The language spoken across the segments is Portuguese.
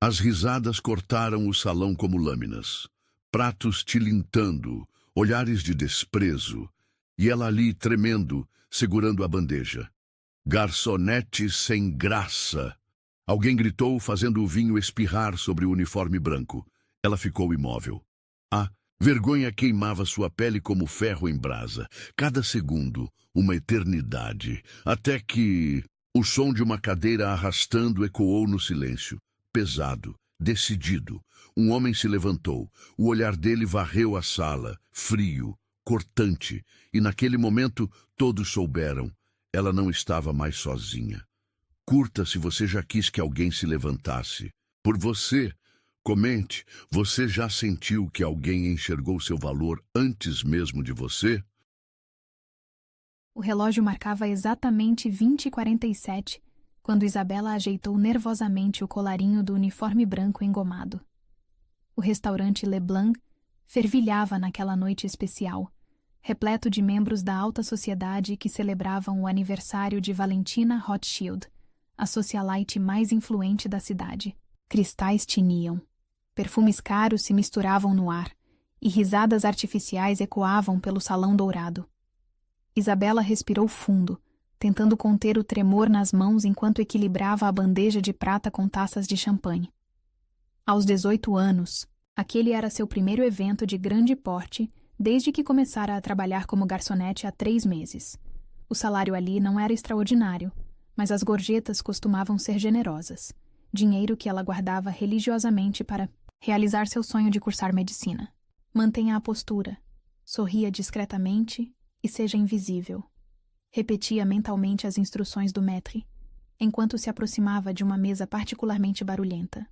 As risadas cortaram o salão como lâminas. Pratos tilintando, olhares de desprezo, e ela ali tremendo, segurando a bandeja. Garçonete sem graça! Alguém gritou, fazendo o vinho espirrar sobre o uniforme branco. Ela ficou imóvel. A vergonha queimava sua pele como ferro em brasa. Cada segundo, uma eternidade, até que o som de uma cadeira arrastando ecoou no silêncio. Pesado, decidido. Um homem se levantou. O olhar dele varreu a sala, frio, cortante, e naquele momento todos souberam. Ela não estava mais sozinha. Curta se você já quis que alguém se levantasse. Por você, comente, você já sentiu que alguém enxergou seu valor antes mesmo de você? O relógio marcava exatamente 20h47, quando Isabela ajeitou nervosamente o colarinho do uniforme branco engomado. O restaurante Leblanc fervilhava naquela noite especial, repleto de membros da alta sociedade que celebravam o aniversário de Valentina Rothschild, a socialite mais influente da cidade. Cristais tiniam, perfumes caros se misturavam no ar, e risadas artificiais ecoavam pelo salão dourado. Isabela respirou fundo, tentando conter o tremor nas mãos enquanto equilibrava a bandeja de prata com taças de champanhe. Aos 18 anos, aquele era seu primeiro evento de grande porte desde que começara a trabalhar como garçonete há 3 meses. O salário ali não era extraordinário, mas as gorjetas costumavam ser generosas, dinheiro que ela guardava religiosamente para realizar seu sonho de cursar medicina. Mantenha a postura, sorria discretamente e seja invisível. Repetia mentalmente as instruções do maître, enquanto se aproximava de uma mesa particularmente barulhenta.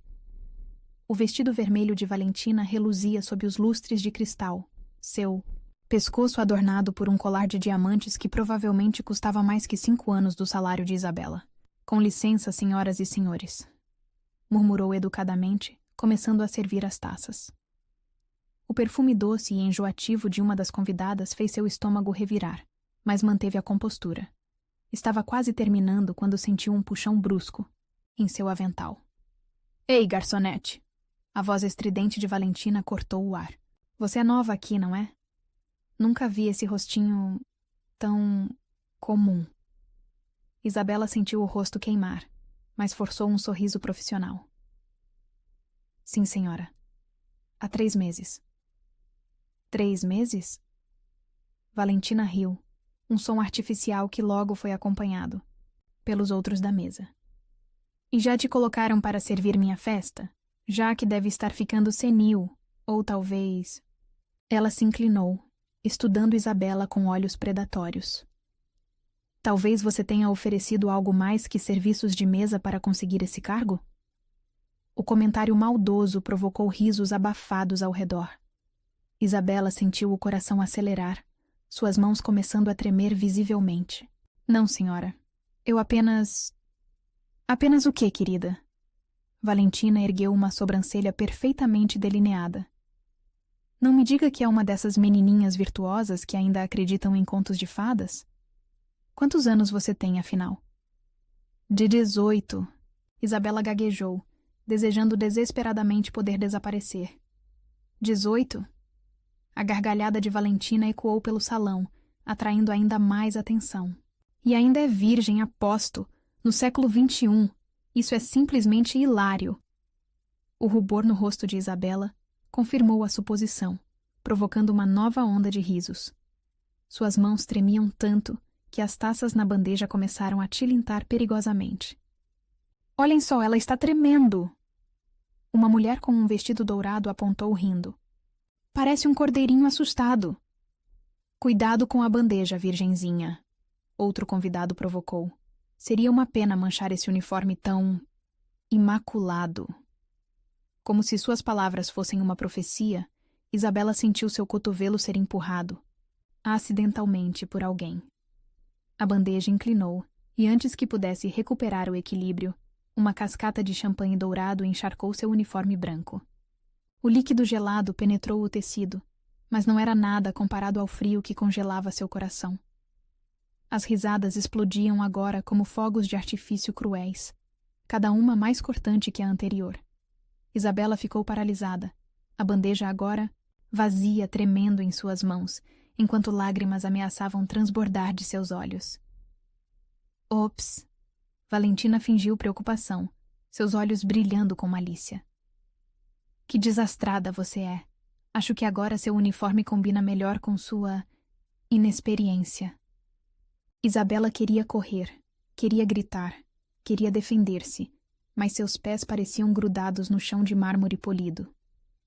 O vestido vermelho de Valentina reluzia sob os lustres de cristal, seu pescoço adornado por um colar de diamantes que provavelmente custava mais que 5 anos do salário de Isabela. Com licença, senhoras e senhores, murmurou educadamente, começando a servir as taças. O perfume doce e enjoativo de uma das convidadas fez seu estômago revirar, mas manteve a compostura. Estava quase terminando quando sentiu um puxão brusco em seu avental. Ei, garçonete! A voz estridente de Valentina cortou o ar. Você é nova aqui, não é? Nunca vi esse rostinho tão comum. Isabela sentiu o rosto queimar, mas forçou um sorriso profissional. Sim, senhora. Há 3 meses. 3 meses? Valentina riu, um som artificial que logo foi acompanhado pelos outros da mesa. E já te colocaram para servir minha festa? Já que deve estar ficando senil, ou talvez... Ela se inclinou, estudando Isabela com olhos predatórios. Talvez você tenha oferecido algo mais que serviços de mesa para conseguir esse cargo? O comentário maldoso provocou risos abafados ao redor. Isabela sentiu o coração acelerar, suas mãos começando a tremer visivelmente. Não, senhora. Eu apenas... Apenas o quê, querida? Valentina ergueu uma sobrancelha perfeitamente delineada. Não me diga que é uma dessas menininhas virtuosas que ainda acreditam em contos de fadas? Quantos anos você tem, afinal? De 18. Isabela gaguejou, desejando desesperadamente poder desaparecer. 18? A gargalhada de Valentina ecoou pelo salão, atraindo ainda mais atenção. E ainda é virgem, aposto, no século XXI. Isso é simplesmente hilário. O rubor no rosto de Isabela confirmou a suposição, provocando uma nova onda de risos. Suas mãos tremiam tanto que as taças na bandeja começaram a tilintar perigosamente. Olhem só, ela está tremendo! Uma mulher com um vestido dourado apontou rindo. Parece um cordeirinho assustado. Cuidado com a bandeja, virgenzinha. Outro convidado provocou. Seria uma pena manchar esse uniforme tão... imaculado. Como se suas palavras fossem uma profecia, Isabela sentiu seu cotovelo ser empurrado, acidentalmente, por alguém. A bandeja inclinou, e antes que pudesse recuperar o equilíbrio, uma cascata de champanhe dourado encharcou seu uniforme branco. O líquido gelado penetrou o tecido, mas não era nada comparado ao frio que congelava seu coração. As risadas explodiam agora como fogos de artifício cruéis, cada uma mais cortante que a anterior. Isabela ficou paralisada, a bandeja agora vazia, tremendo em suas mãos, enquanto lágrimas ameaçavam transbordar de seus olhos. Ops! Valentina fingiu preocupação, seus olhos brilhando com malícia. Que desastrada você é. Acho que agora seu uniforme combina melhor com sua inexperiência. Isabela queria correr, queria gritar, queria defender-se, mas seus pés pareciam grudados no chão de mármore polido.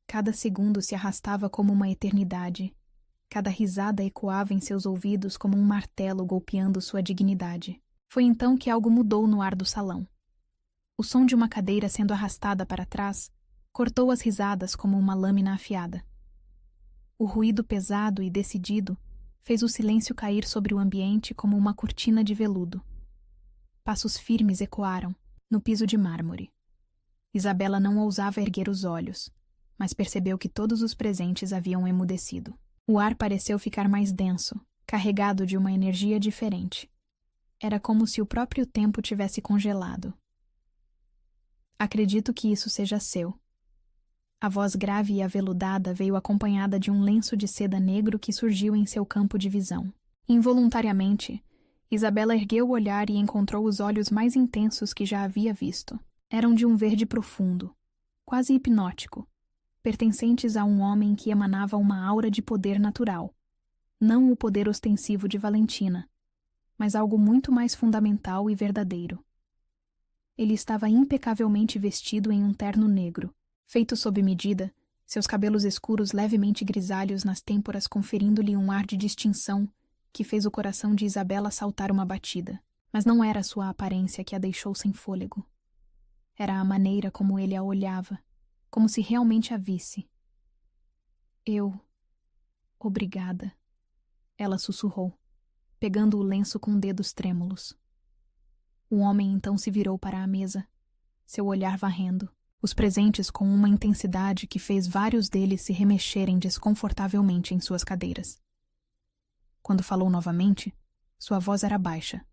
Cada segundo se arrastava como uma eternidade. Cada risada ecoava em seus ouvidos como um martelo golpeando sua dignidade. Foi então que algo mudou no ar do salão. O som de uma cadeira sendo arrastada para trás cortou as risadas como uma lâmina afiada. O ruído pesado e decidido fez o silêncio cair sobre o ambiente como uma cortina de veludo. Passos firmes ecoaram, no piso de mármore. Isabela não ousava erguer os olhos, mas percebeu que todos os presentes haviam emudecido. O ar pareceu ficar mais denso, carregado de uma energia diferente. Era como se o próprio tempo tivesse congelado. Acredito que isso seja seu. A voz grave e aveludada veio acompanhada de um lenço de seda negro que surgiu em seu campo de visão. Involuntariamente, Isabela ergueu o olhar e encontrou os olhos mais intensos que já havia visto. Eram de um verde profundo, quase hipnótico, pertencentes a um homem que emanava uma aura de poder natural, não o poder ostensivo de Valentina, mas algo muito mais fundamental e verdadeiro. Ele estava impecavelmente vestido em um terno negro, feito sob medida, seus cabelos escuros levemente grisalhos nas têmporas conferindo-lhe um ar de distinção que fez o coração de Isabela saltar uma batida. Mas não era sua aparência que a deixou sem fôlego. Era a maneira como ele a olhava, como se realmente a visse. Obrigada, ela sussurrou, pegando o lenço com dedos trêmulos. O homem então se virou para a mesa, seu olhar varrendo, os presentes com uma intensidade que fez vários deles se remexerem desconfortavelmente em suas cadeiras. Quando falou novamente, sua voz era baixa,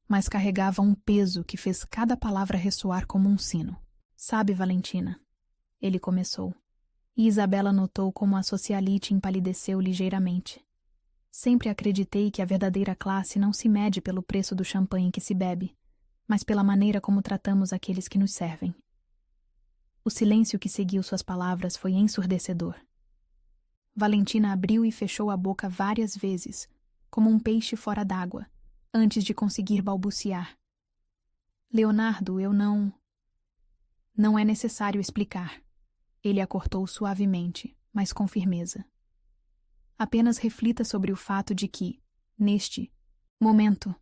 mas carregava um peso que fez cada palavra ressoar como um sino. Sabe, Valentina, ele começou, e Isabela notou como a socialite empalideceu ligeiramente. Sempre acreditei que a verdadeira classe não se mede pelo preço do champanhe que se bebe, mas pela maneira como tratamos aqueles que nos servem. O silêncio que seguiu suas palavras foi ensurdecedor. Valentina abriu e fechou a boca várias vezes, como um peixe fora d'água, antes de conseguir balbuciar. Leonardo, eu não... Não é necessário explicar. Ele a cortou suavemente, mas com firmeza. Apenas reflita sobre o fato de que, neste momento,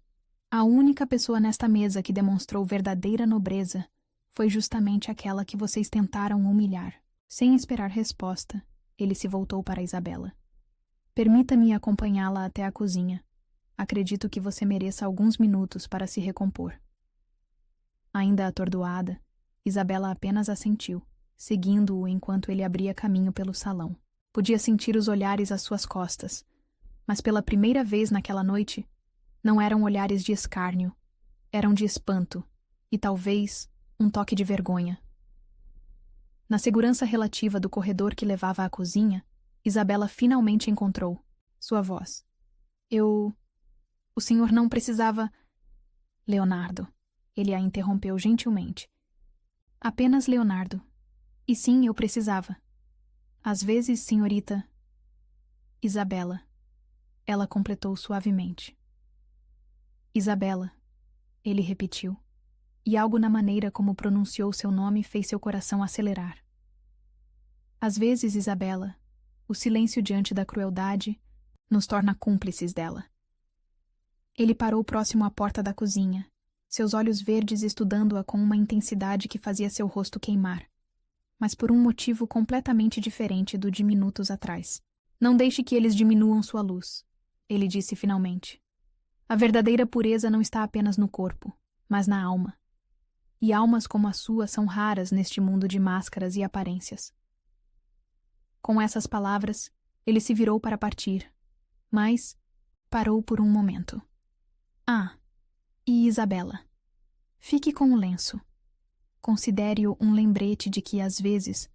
a única pessoa nesta mesa que demonstrou verdadeira nobreza foi justamente aquela que vocês tentaram humilhar. Sem esperar resposta, ele se voltou para Isabela. Permita-me acompanhá-la até a cozinha. Acredito que você mereça alguns minutos para se recompor. Ainda atordoada, Isabela apenas assentiu, seguindo-o enquanto ele abria caminho pelo salão. Podia sentir os olhares às suas costas, mas pela primeira vez naquela noite, não eram olhares de escárnio, eram de espanto, e talvez um toque de vergonha. Na segurança relativa do corredor que levava à cozinha, Isabela finalmente encontrou sua voz. O senhor não precisava... Leonardo. Ele a interrompeu gentilmente. Apenas Leonardo. E sim, eu precisava. Às vezes, senhorita... Isabela. Ela completou suavemente. Isabela. Ele repetiu. E algo na maneira como pronunciou seu nome fez seu coração acelerar. Às vezes, Isabela, o silêncio diante da crueldade nos torna cúmplices dela. Ele parou próximo à porta da cozinha, seus olhos verdes estudando-a com uma intensidade que fazia seu rosto queimar, mas por um motivo completamente diferente do de minutos atrás. Não deixe que eles diminuam sua luz, ele disse finalmente. A verdadeira pureza não está apenas no corpo, mas na alma. E almas como a sua são raras neste mundo de máscaras e aparências. Com essas palavras, ele se virou para partir, mas parou por um momento. E Isabela? Fique com o lenço. Considere-o um lembrete de que, às vezes,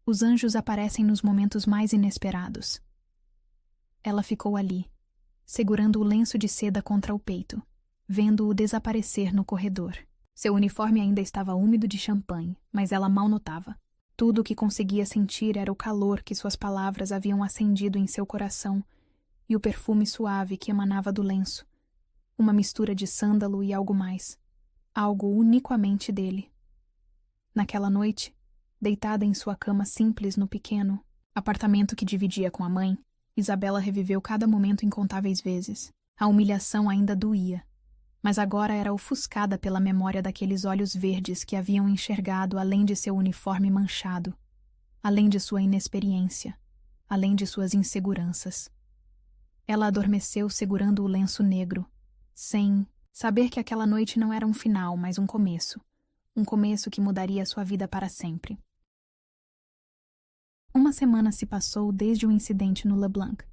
Os anjos aparecem nos momentos mais inesperados. Ela ficou ali, segurando o lenço de seda contra o peito, vendo-o desaparecer no corredor. Seu uniforme ainda estava úmido de champanhe, mas ela mal notava. Tudo o que conseguia sentir era o calor que suas palavras haviam acendido em seu coração e o perfume suave que emanava do lenço, uma mistura de sândalo e algo mais, algo unicamente dele. Naquela noite, deitada em sua cama simples no pequeno apartamento que dividia com a mãe, Isabela reviveu cada momento incontáveis vezes. A humilhação ainda doía, mas agora era ofuscada pela memória daqueles olhos verdes que haviam enxergado além de seu uniforme manchado, além de sua inexperiência, além de suas inseguranças. Ela adormeceu segurando o lenço negro, sem saber que aquela noite não era um final, mas um começo que mudaria sua vida para sempre. Uma semana se passou desde o incidente no LeBlanc,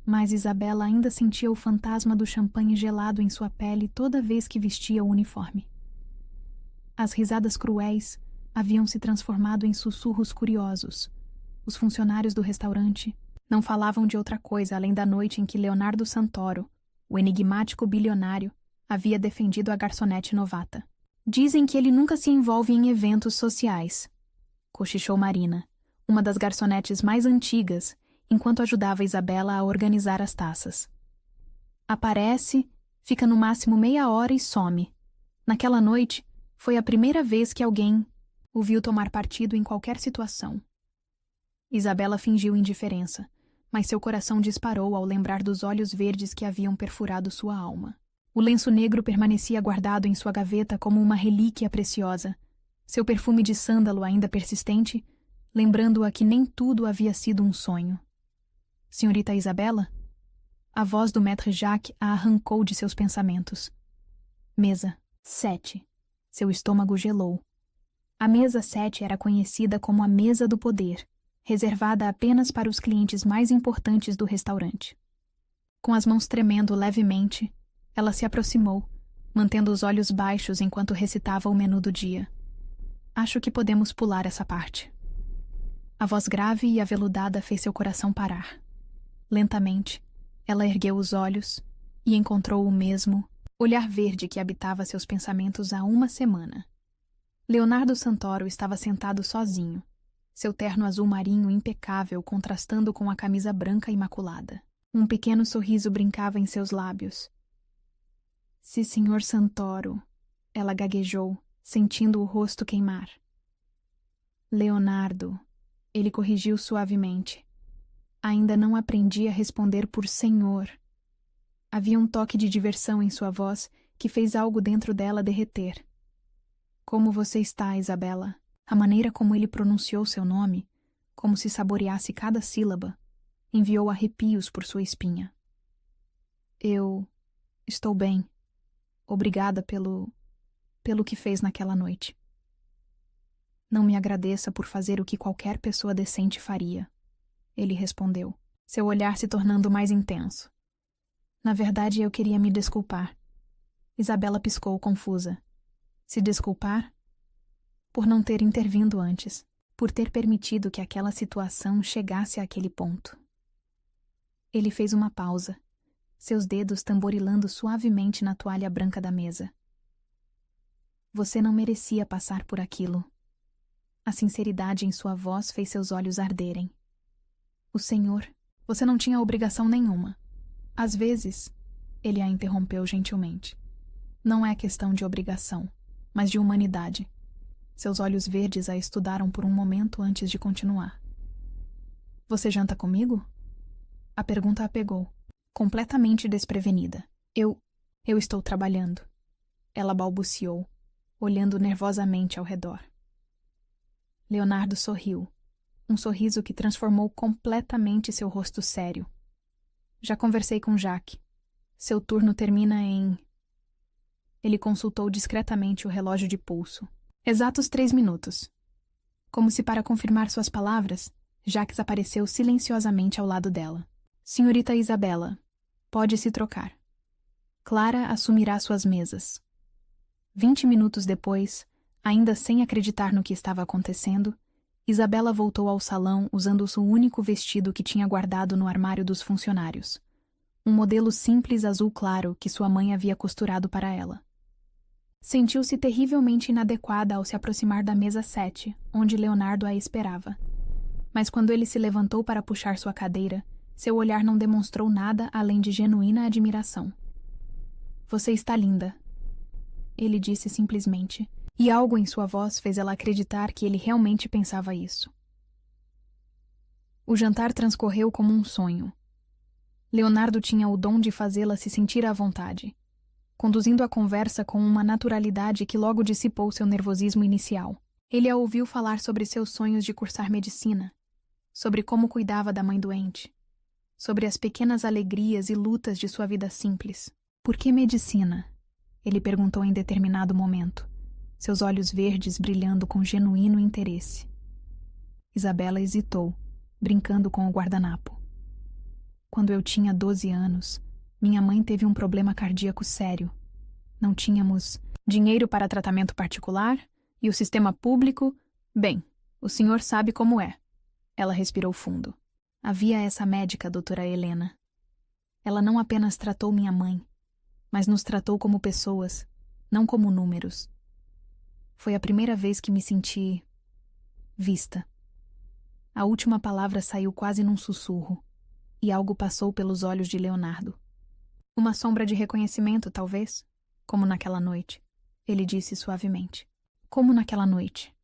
mas Isabela ainda sentia o fantasma do champanhe gelado em sua pele toda vez que vestia o uniforme. As risadas cruéis haviam se transformado em sussurros curiosos. Os funcionários do restaurante não falavam de outra coisa além da noite em que Leonardo Santoro, o enigmático bilionário, havia defendido a garçonete novata. Dizem que ele nunca se envolve em eventos sociais, cochichou Marina, uma das garçonetes mais antigas, enquanto ajudava Isabela a organizar as taças. Aparece, fica no máximo meia hora e some. Naquela noite, foi a primeira vez que alguém o viu tomar partido em qualquer situação. Isabela fingiu indiferença, mas seu coração disparou ao lembrar dos olhos verdes que haviam perfurado sua alma. O lenço negro permanecia guardado em sua gaveta como uma relíquia preciosa, seu perfume de sândalo ainda persistente, lembrando-a que nem tudo havia sido um sonho. Senhorita Isabela? A voz do maître Jacques a arrancou de seus pensamentos. Mesa 7. Seu estômago gelou. A mesa 7 era conhecida como a mesa do poder, reservada apenas para os clientes mais importantes do restaurante. Com as mãos tremendo levemente, ela se aproximou, mantendo os olhos baixos enquanto recitava o menu do dia. Acho que podemos pular essa parte. A voz grave e aveludada fez seu coração parar. Lentamente, ela ergueu os olhos e encontrou o mesmo olhar verde que habitava seus pensamentos há uma semana. Leonardo Santoro estava sentado sozinho, seu terno azul marinho impecável contrastando com a camisa branca imaculada. Um pequeno sorriso brincava em seus lábios. "Se Sr. Santoro", ela gaguejou, sentindo o rosto queimar. "Leonardo", ele corrigiu suavemente. Ainda não aprendi a responder por senhor. Havia um toque de diversão em sua voz que fez algo dentro dela derreter. "Como você está, Isabela?" A maneira como ele pronunciou seu nome, como se saboreasse cada sílaba, enviou arrepios por sua espinha. "Eu estou bem. Obrigada pelo que fez naquela noite." "Não me agradeça por fazer o que qualquer pessoa decente faria", ele respondeu, seu olhar se tornando mais intenso. "Na verdade, eu queria me desculpar." Isabela piscou confusa. Se desculpar? Por não ter intervindo antes, por ter permitido que aquela situação chegasse àquele ponto. Ele fez uma pausa, seus dedos tamborilando suavemente na toalha branca da mesa. "Você não merecia passar por aquilo." A sinceridade em sua voz fez seus olhos arderem. "O senhor, você não tinha obrigação nenhuma. Às vezes," ele a interrompeu gentilmente, "não é questão de obrigação, mas de humanidade." Seus olhos verdes a estudaram por um momento antes de continuar. "Você janta comigo?" A pergunta a pegou, completamente desprevenida. Eu estou trabalhando." Ela balbuciou, olhando nervosamente ao redor. Leonardo sorriu, um sorriso que transformou completamente seu rosto sério. "Já conversei com Jacques. Seu turno termina em..." Ele consultou discretamente o relógio de pulso. "Exatos 3 minutos." Como se para confirmar suas palavras, Jacques apareceu silenciosamente ao lado dela. "Senhorita Isabela, pode se trocar. Clara assumirá suas mesas." 20 minutos depois, ainda sem acreditar no que estava acontecendo, Isabela voltou ao salão usando o único vestido que tinha guardado no armário dos funcionários. Um modelo simples azul claro que sua mãe havia costurado para ela. Sentiu-se terrivelmente inadequada ao se aproximar da mesa 7, onde Leonardo a esperava. Mas quando ele se levantou para puxar sua cadeira, seu olhar não demonstrou nada além de genuína admiração. "Você está linda", ele disse simplesmente, e algo em sua voz fez ela acreditar que ele realmente pensava isso. O jantar transcorreu como um sonho. Leonardo tinha o dom de fazê-la se sentir à vontade, conduzindo a conversa com uma naturalidade que logo dissipou seu nervosismo inicial. Ele a ouviu falar sobre seus sonhos de cursar medicina, sobre como cuidava da mãe doente, sobre as pequenas alegrias e lutas de sua vida simples. "Por que medicina?" ele perguntou em determinado momento, seus olhos verdes brilhando com genuíno interesse. Isabela hesitou, brincando com o guardanapo. "Quando eu tinha 12 anos, minha mãe teve um problema cardíaco sério. Não tínhamos dinheiro para tratamento particular e o sistema público... Bem, o senhor sabe como é." Ela respirou fundo. "Havia essa médica, doutora Helena. Ela não apenas tratou minha mãe, mas nos tratou como pessoas, não como números. Foi a primeira vez que me senti... vista." A última palavra saiu quase num sussurro, e algo passou pelos olhos de Leonardo. "Uma sombra de reconhecimento, talvez, como naquela noite", ele disse suavemente. "Como naquela noite",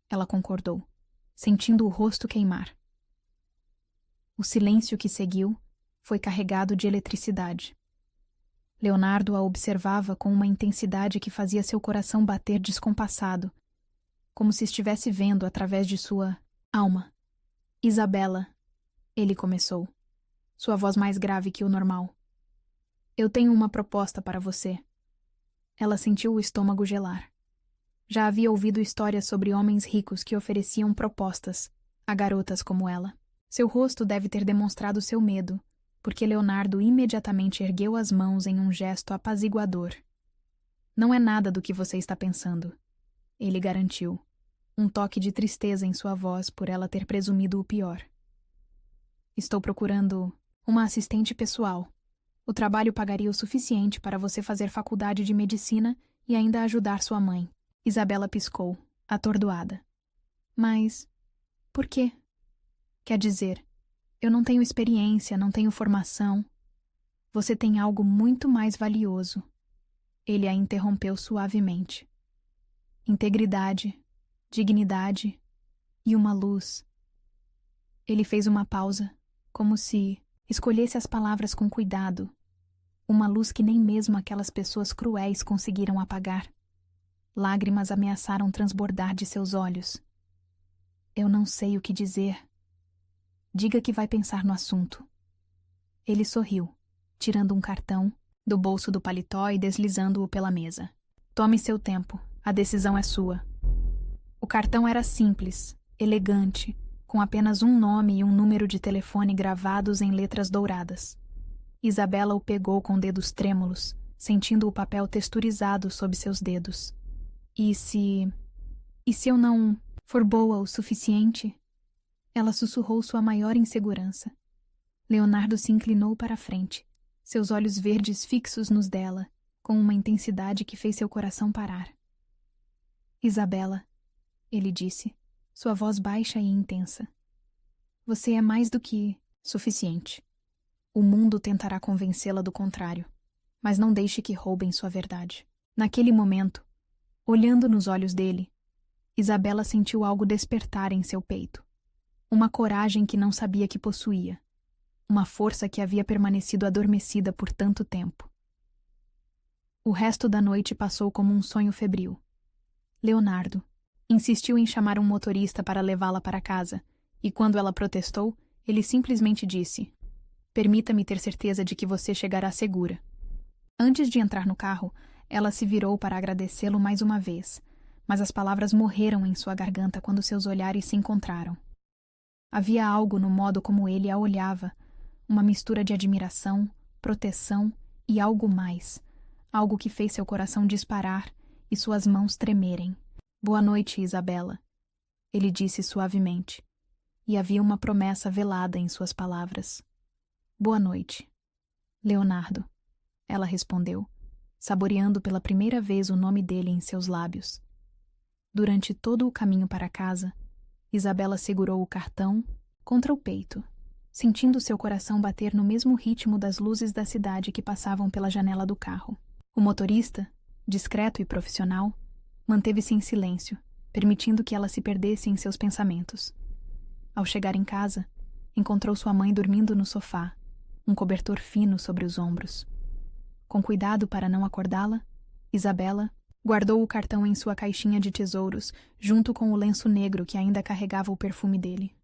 ela concordou, sentindo o rosto queimar. O silêncio que seguiu foi carregado de eletricidade. Leonardo a observava com uma intensidade que fazia seu coração bater descompassado, como se estivesse vendo através de sua alma. "Isabela", ele começou, sua voz mais grave que o normal. "Eu tenho uma proposta para você." Ela sentiu o estômago gelar. Já havia ouvido histórias sobre homens ricos que ofereciam propostas a garotas como ela. Seu rosto deve ter demonstrado seu medo, porque Leonardo imediatamente ergueu as mãos em um gesto apaziguador. "Não é nada do que você está pensando", ele garantiu, um toque de tristeza em sua voz por ela ter presumido o pior. "Estou procurando uma assistente pessoal. O trabalho pagaria o suficiente para você fazer faculdade de medicina e ainda ajudar sua mãe." Isabela piscou, atordoada. "Mas por quê?" "Quer dizer, eu não tenho experiência, não tenho formação. Você tem algo muito mais valioso." Ele a interrompeu suavemente. "Integridade, dignidade e uma luz." Ele fez uma pausa, como se escolhesse as palavras com cuidado. Uma luz que nem mesmo aquelas pessoas cruéis conseguiram apagar. Lágrimas ameaçaram transbordar de seus olhos. "Eu não sei o que dizer." "Diga que vai pensar no assunto." Ele sorriu, tirando um cartão do bolso do paletó e deslizando-o pela mesa. "Tome seu tempo, a decisão é sua." O cartão era simples, elegante, com apenas um nome e um número de telefone gravados em letras douradas. Isabela o pegou com dedos trêmulos, sentindo o papel texturizado sob seus dedos. E se eu não for boa o suficiente?" Ela sussurrou sua maior insegurança. Leonardo se inclinou para a frente, seus olhos verdes fixos nos dela, com uma intensidade que fez seu coração parar. "Isabela", ele disse, sua voz baixa e intensa. "Você é mais do que suficiente. O mundo tentará convencê-la do contrário, mas não deixe que roubem sua verdade." Naquele momento, olhando nos olhos dele, Isabela sentiu algo despertar em seu peito. Uma coragem que não sabia que possuía. Uma força que havia permanecido adormecida por tanto tempo. O resto da noite passou como um sonho febril. Leonardo insistiu em chamar um motorista para levá-la para casa, e quando ela protestou, ele simplesmente disse: "Permita-me ter certeza de que você chegará segura." Antes de entrar no carro, ela se virou para agradecê-lo mais uma vez, mas as palavras morreram em sua garganta quando seus olhares se encontraram. Havia algo no modo como ele a olhava, uma mistura de admiração, proteção e algo mais, algo que fez seu coração disparar e suas mãos tremerem. "Boa noite, Isabela." ele disse suavemente, e havia uma promessa velada em suas palavras. Boa noite, Leonardo, ela respondeu, saboreando pela primeira vez o nome dele em seus lábios. Durante todo o caminho para casa, Isabela segurou o cartão contra o peito, sentindo seu coração bater no mesmo ritmo das luzes da cidade que passavam pela janela do carro. O motorista, discreto e profissional, manteve-se em silêncio, permitindo que ela se perdesse em seus pensamentos. Ao chegar em casa, encontrou sua mãe dormindo no sofá, um cobertor fino sobre os ombros. Com cuidado para não acordá-la, Isabela guardou o cartão em sua caixinha de tesouros, junto com o lenço negro que ainda carregava o perfume dele.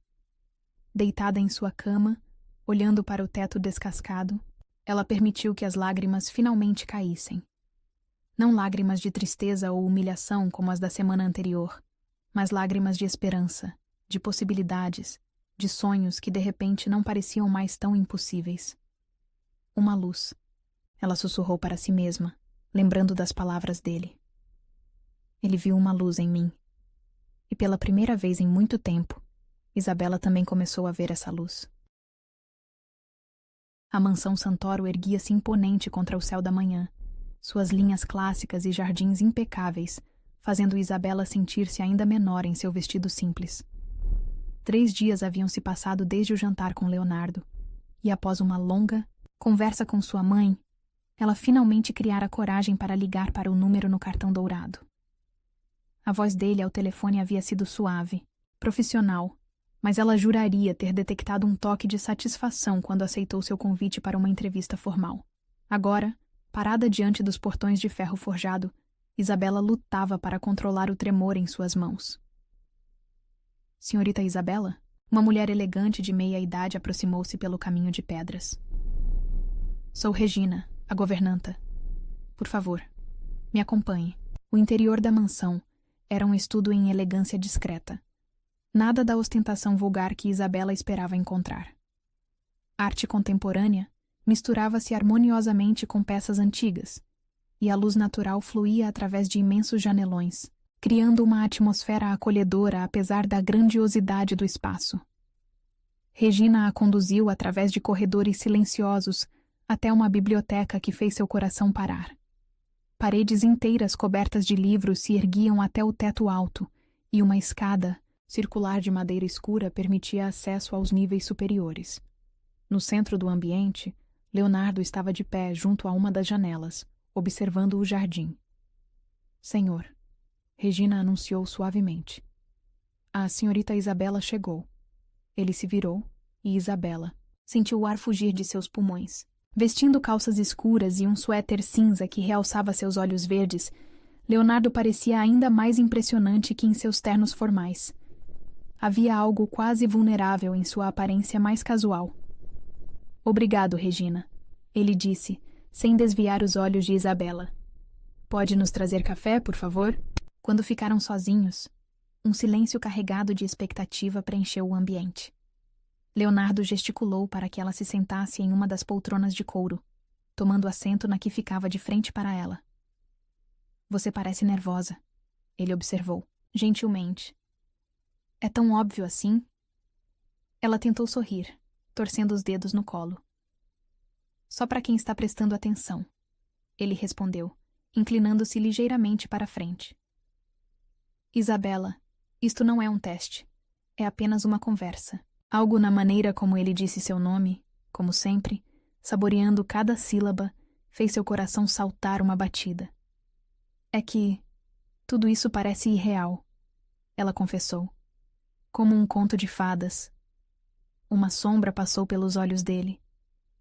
Deitada em sua cama, olhando para o teto descascado, ela permitiu que as lágrimas finalmente caíssem. Não lágrimas de tristeza ou humilhação como as da semana anterior, mas lágrimas de esperança, de possibilidades, de sonhos que de repente não pareciam mais tão impossíveis. Uma luz, ela sussurrou para si mesma, lembrando das palavras dele. Ele viu uma luz em mim. E pela primeira vez em muito tempo, Isabela também começou a ver essa luz. A mansão Santoro erguia-se imponente contra o céu da manhã, suas linhas clássicas e jardins impecáveis, fazendo Isabela sentir-se ainda menor em seu vestido simples. 3 dias haviam se passado desde o jantar com Leonardo, e após uma longa conversa com sua mãe, ela finalmente criara coragem para ligar para o número no cartão dourado. A voz dele ao telefone havia sido suave, profissional, mas ela juraria ter detectado um toque de satisfação quando aceitou seu convite para uma entrevista formal. Agora, parada diante dos portões de ferro forjado, Isabela lutava para controlar o tremor em suas mãos. Senhorita Isabela? Uma mulher elegante de meia-idade aproximou-se pelo caminho de pedras. Sou Regina, a governanta. Por favor, me acompanhe. O interior da mansão era um estudo em elegância discreta. Nada da ostentação vulgar que Isabela esperava encontrar. Arte contemporânea misturava-se harmoniosamente com peças antigas, e a luz natural fluía através de imensos janelões, criando uma atmosfera acolhedora apesar da grandiosidade do espaço. Regina a conduziu através de corredores silenciosos até uma biblioteca que fez seu coração parar. Paredes inteiras cobertas de livros se erguiam até o teto alto, e uma escada circular de madeira escura permitia acesso aos níveis superiores. No centro do ambiente, Leonardo estava de pé junto a uma das janelas, observando o jardim. Senhor, Regina anunciou suavemente. A senhorita Isabela chegou. Ele se virou, e Isabela sentiu o ar fugir de seus pulmões. Vestindo calças escuras e um suéter cinza que realçava seus olhos verdes, Leonardo parecia ainda mais impressionante que em seus ternos formais. Havia algo quase vulnerável em sua aparência mais casual. Obrigado, Regina, ele disse, sem desviar os olhos de Isabela. Pode nos trazer café, por favor? Quando ficaram sozinhos, um silêncio carregado de expectativa preencheu o ambiente. Leonardo gesticulou para que ela se sentasse em uma das poltronas de couro, tomando assento na que ficava de frente para ela. Você parece nervosa, ele observou, gentilmente. É tão óbvio assim? Ela tentou sorrir, torcendo os dedos no colo. Só para quem está prestando atenção, ele respondeu, inclinando-se ligeiramente para a frente. Isabela, isto não é um teste. É apenas uma conversa. Algo na maneira como ele disse seu nome, como sempre, saboreando cada sílaba, fez seu coração saltar uma batida. É que tudo isso parece irreal, ela confessou. Como um conto de fadas. Uma sombra passou pelos olhos dele.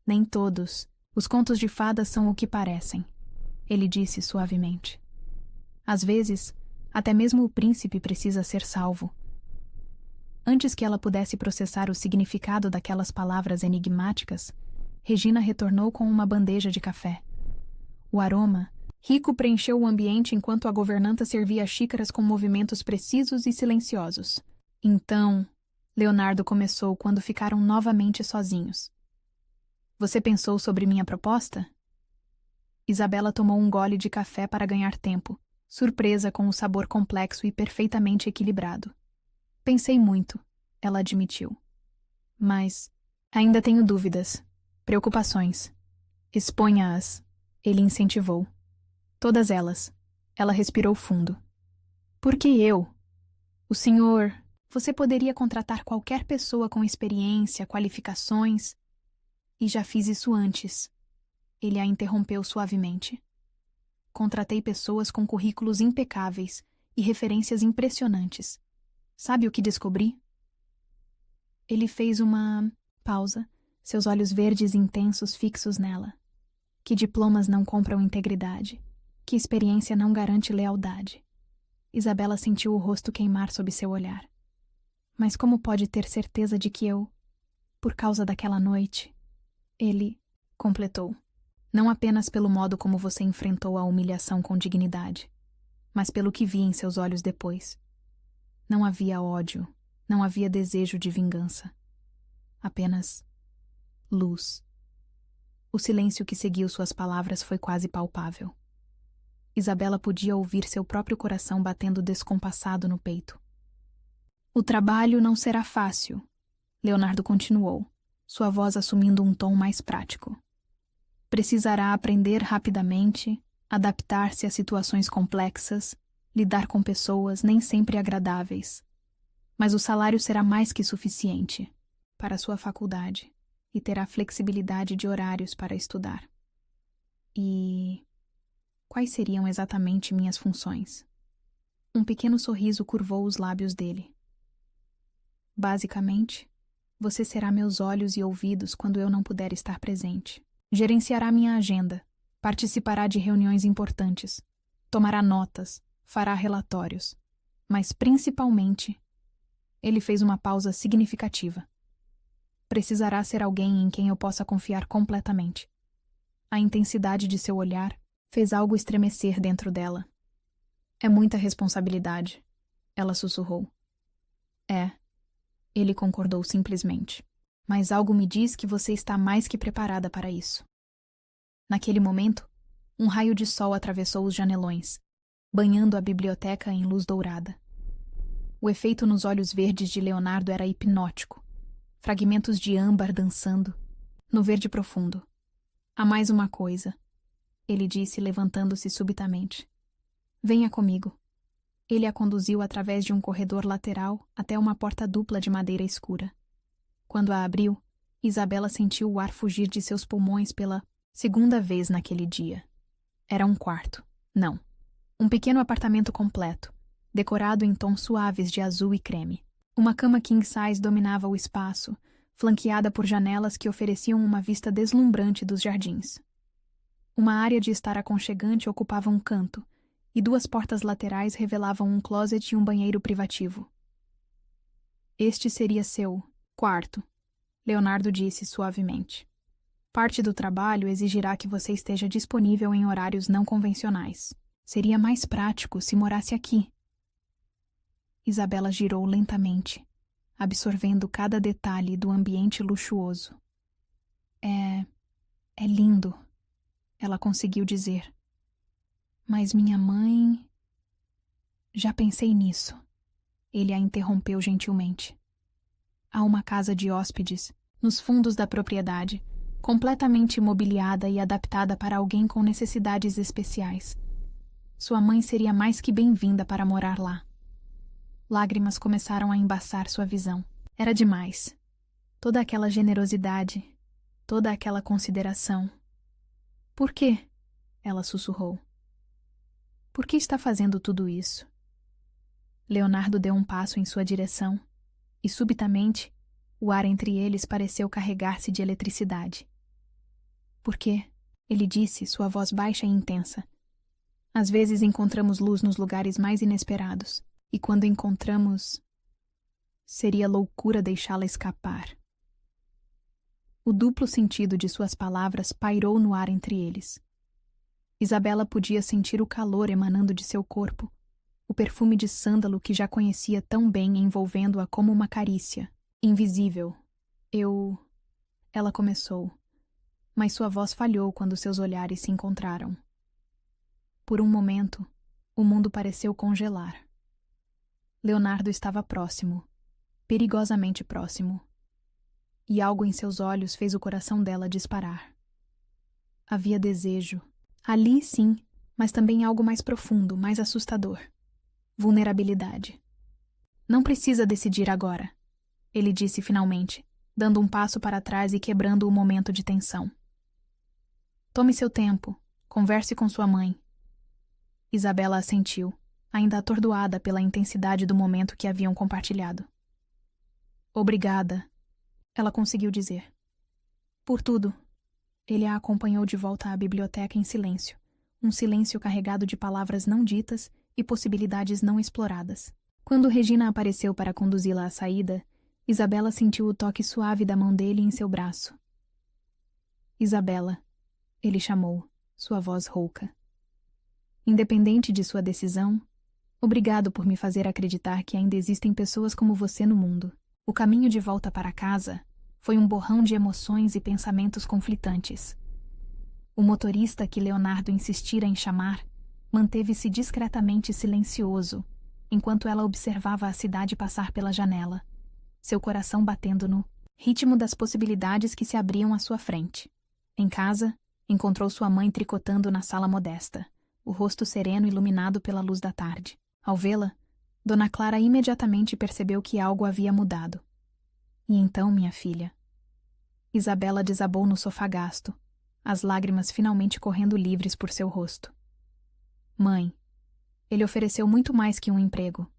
Nem todos os contos de fadas são o que parecem, ele disse suavemente. Às vezes, até mesmo o príncipe precisa ser salvo. Antes que ela pudesse processar o significado daquelas palavras enigmáticas, Regina retornou com uma bandeja de café. O aroma rico preencheu o ambiente enquanto a governanta servia xícaras com movimentos precisos e silenciosos. Então, Leonardo começou quando ficaram novamente sozinhos. Você pensou sobre minha proposta? Isabela tomou um gole de café para ganhar tempo, surpresa com o sabor complexo e perfeitamente equilibrado. Pensei muito, ela admitiu. Mas ainda tenho dúvidas, preocupações. Exponha-as, ele incentivou. Todas elas. Ela respirou fundo. Por que eu? O senhor... Você poderia contratar qualquer pessoa com experiência, qualificações. E já fiz isso antes. Ele a interrompeu suavemente. Contratei pessoas com currículos impecáveis e referências impressionantes. Sabe o que descobri? Ele fez uma pausa, seus olhos verdes intensos fixos nela. Que diplomas não compram integridade. Que experiência não garante lealdade. Isabela sentiu o rosto queimar sob seu olhar. Mas como pode ter certeza de que eu, por causa daquela noite... Ele completou. Não apenas pelo modo como você enfrentou a humilhação com dignidade, mas pelo que vi em seus olhos depois. Não havia ódio, não havia desejo de vingança. Apenas luz. O silêncio que seguiu suas palavras foi quase palpável. Isabela podia ouvir seu próprio coração batendo descompassado no peito. O trabalho não será fácil, Leonardo continuou, sua voz assumindo um tom mais prático. Precisará aprender rapidamente, adaptar-se a situações complexas, lidar com pessoas nem sempre agradáveis. Mas o salário será mais que suficiente para sua faculdade e terá flexibilidade de horários para estudar. E quais seriam exatamente minhas funções? Um pequeno sorriso curvou os lábios dele. Basicamente, você será meus olhos e ouvidos quando eu não puder estar presente. Gerenciará minha agenda, participará de reuniões importantes, tomará notas, fará relatórios. Mas, principalmente, ele fez uma pausa significativa. Precisará ser alguém em quem eu possa confiar completamente. A intensidade de seu olhar fez algo estremecer dentro dela. É muita responsabilidade, ela sussurrou. É. Ele concordou simplesmente. Mas algo me diz que você está mais que preparada para isso. Naquele momento, um raio de sol atravessou os janelões, banhando a biblioteca em luz dourada. O efeito nos olhos verdes de Leonardo era hipnótico. Fragmentos de âmbar dançando, no verde profundo. Há mais uma coisa, ele disse, levantando-se subitamente. Venha comigo. Ele a conduziu através de um corredor lateral até uma porta dupla de madeira escura. Quando a abriu, Isabela sentiu o ar fugir de seus pulmões pela segunda vez naquele dia. Era um quarto. Não. Um pequeno apartamento completo, decorado em tons suaves de azul e creme. Uma cama king-size dominava o espaço, flanqueada por janelas que ofereciam uma vista deslumbrante dos jardins. Uma área de estar aconchegante ocupava um canto, e duas portas laterais revelavam um closet e um banheiro privativo. Este seria seu quarto, Leonardo disse suavemente. Parte do trabalho exigirá que você esteja disponível em horários não convencionais. Seria mais prático se morasse aqui. Isabela girou lentamente, absorvendo cada detalhe do ambiente luxuoso. É lindo, ela conseguiu dizer. Mas minha mãe... Já pensei nisso. Ele a interrompeu gentilmente. Há uma casa de hóspedes, nos fundos da propriedade, completamente imobiliada e adaptada para alguém com necessidades especiais. Sua mãe seria mais que bem-vinda para morar lá. Lágrimas começaram a embaçar sua visão. Era demais. Toda aquela generosidade, toda aquela consideração. Por quê? Ela sussurrou. Por que está fazendo tudo isso? Leonardo deu um passo em sua direção e, subitamente, o ar entre eles pareceu carregar-se de eletricidade. Por quê? Ele disse, sua voz baixa e intensa. Às vezes encontramos luz nos lugares mais inesperados, e quando encontramos, seria loucura deixá-la escapar. O duplo sentido de suas palavras pairou no ar entre eles. Isabela podia sentir o calor emanando de seu corpo, o perfume de sândalo que já conhecia tão bem envolvendo-a como uma carícia, invisível. Ela começou, mas sua voz falhou quando seus olhares se encontraram. Por um momento, o mundo pareceu congelar. Leonardo estava próximo, perigosamente próximo. E algo em seus olhos fez o coração dela disparar. Havia desejo. Ali, sim, mas também algo mais profundo, mais assustador. Vulnerabilidade. Não precisa decidir agora, ele disse finalmente, dando um passo para trás e quebrando o momento de tensão. Tome seu tempo, converse com sua mãe. Isabela assentiu, ainda atordoada pela intensidade do momento que haviam compartilhado. Obrigada, ela conseguiu dizer. Por tudo. Ele a acompanhou de volta à biblioteca em silêncio, um silêncio carregado de palavras não ditas e possibilidades não exploradas. Quando Regina apareceu para conduzi-la à saída, Isabela sentiu o toque suave da mão dele em seu braço. Isabela, ele chamou, sua voz rouca. Independente de sua decisão, obrigado por me fazer acreditar que ainda existem pessoas como você no mundo. O caminho de volta para casa foi um borrão de emoções e pensamentos conflitantes. O motorista que Leonardo insistira em chamar manteve-se discretamente silencioso, enquanto ela observava a cidade passar pela janela, seu coração batendo no ritmo das possibilidades que se abriam à sua frente. Em casa, encontrou sua mãe tricotando na sala modesta, o rosto sereno iluminado pela luz da tarde. Ao vê-la, Dona Clara imediatamente percebeu que algo havia mudado. E então, minha filha? Isabela desabou no sofá gasto, as lágrimas finalmente correndo livres por seu rosto. Mãe, ele ofereceu muito mais que um emprego.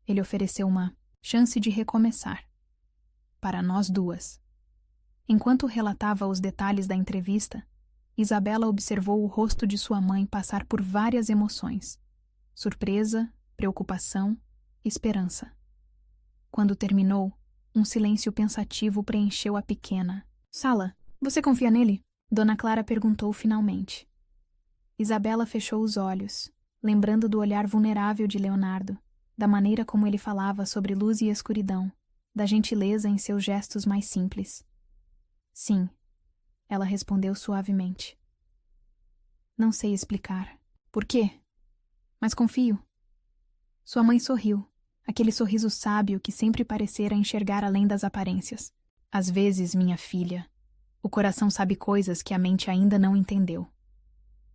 Ele ofereceu uma chance de recomeçar. Para nós duas. Enquanto relatava os detalhes da entrevista, Isabela observou o rosto de sua mãe passar por várias emoções. Surpresa, preocupação, esperança. Quando terminou, um silêncio pensativo preencheu a pequena. Sala, você confia nele? Dona Clara perguntou finalmente. Isabela fechou os olhos, lembrando do olhar vulnerável de Leonardo, da maneira como ele falava sobre luz e escuridão, da gentileza em seus gestos mais simples. Sim, ela respondeu suavemente. Não sei explicar. Por quê? Mas confio. Sua mãe sorriu, aquele sorriso sábio que sempre parecera enxergar além das aparências. Às vezes, minha filha, o coração sabe coisas que a mente ainda não entendeu.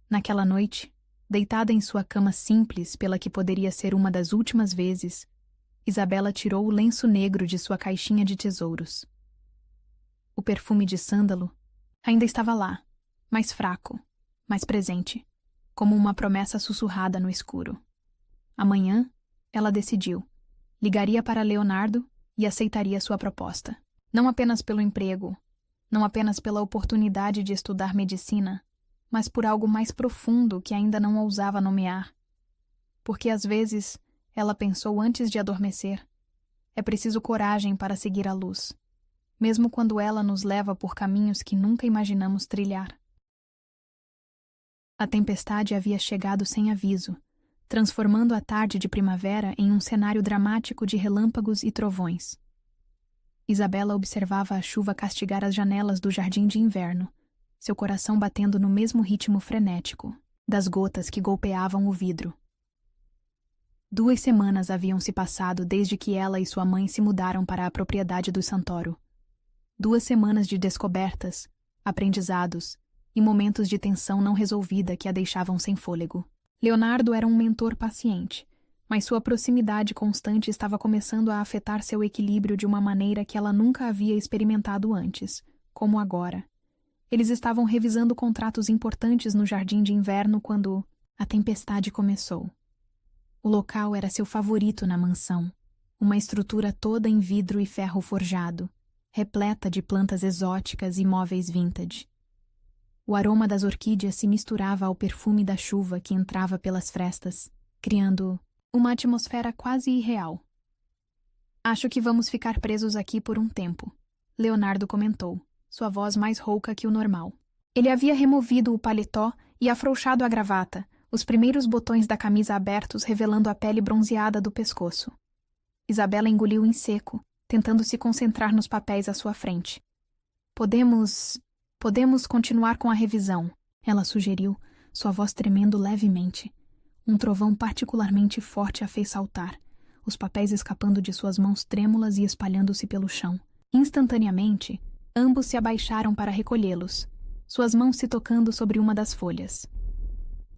Naquela noite, deitada em sua cama simples pela que poderia ser uma das últimas vezes, Isabela tirou o lenço negro de sua caixinha de tesouros. O perfume de sândalo ainda estava lá, mais fraco, mais presente, como uma promessa sussurrada no escuro. Amanhã, ela decidiu. Ligaria para Leonardo e aceitaria sua proposta. Não apenas pelo emprego, não apenas pela oportunidade de estudar medicina, mas por algo mais profundo que ainda não ousava nomear. Porque às vezes, ela pensou antes de adormecer, é preciso coragem para seguir a luz, mesmo quando ela nos leva por caminhos que nunca imaginamos trilhar. A tempestade havia chegado sem aviso, transformando a tarde de primavera em um cenário dramático de relâmpagos e trovões. Isabela observava a chuva castigar as janelas do jardim de inverno, seu coração batendo no mesmo ritmo frenético, das gotas que golpeavam o vidro. 2 semanas haviam se passado desde que ela e sua mãe se mudaram para a propriedade do Santoro. 2 semanas de descobertas, aprendizados e momentos de tensão não resolvida que a deixavam sem fôlego. Leonardo era um mentor paciente, mas sua proximidade constante estava começando a afetar seu equilíbrio de uma maneira que ela nunca havia experimentado antes, como agora. Eles estavam revisando contratos importantes no jardim de inverno quando a tempestade começou. O local era seu favorito na mansão, uma estrutura toda em vidro e ferro forjado, repleta de plantas exóticas e móveis vintage. O aroma das orquídeas se misturava ao perfume da chuva que entrava pelas frestas, criando uma atmosfera quase irreal. Acho que vamos ficar presos aqui por um tempo, Leonardo comentou, sua voz mais rouca que o normal. Ele havia removido o paletó e afrouxado a gravata, os primeiros botões da camisa abertos revelando a pele bronzeada do pescoço. Isabela engoliu em seco, tentando se concentrar nos papéis à sua frente. Podemos continuar com a revisão, ela sugeriu, sua voz tremendo levemente. Um trovão particularmente forte a fez saltar, os papéis escapando de suas mãos trêmulas e espalhando-se pelo chão. Instantaneamente, ambos se abaixaram para recolhê-los, suas mãos se tocando sobre uma das folhas.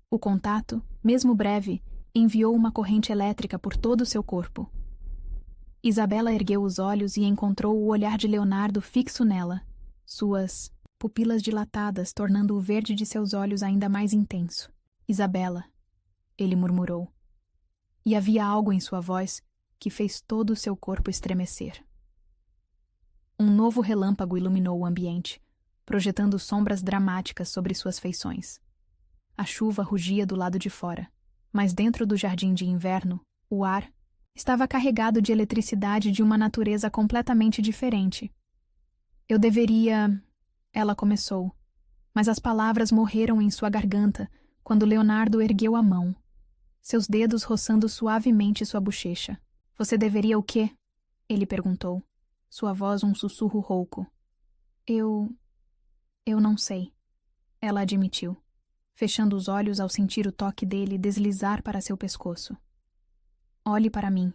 O contato, mesmo breve, enviou uma corrente elétrica por todo o seu corpo. Isabela ergueu os olhos e encontrou o olhar de Leonardo fixo nela, suas pupilas dilatadas tornando o verde de seus olhos ainda mais intenso. Isabela, ele murmurou. E havia algo em sua voz que fez todo o seu corpo estremecer. Um novo relâmpago iluminou o ambiente, projetando sombras dramáticas sobre suas feições. A chuva rugia do lado de fora, mas dentro do jardim de inverno, o ar estava carregado de eletricidade de uma natureza completamente diferente. Eu deveria... Ela começou, mas as palavras morreram em sua garganta quando Leonardo ergueu a mão, seus dedos roçando suavemente sua bochecha. Você deveria o quê? Ele perguntou, sua voz um sussurro rouco. Eu não sei, ela admitiu, fechando os olhos ao sentir o toque dele deslizar para seu pescoço. Olhe para mim,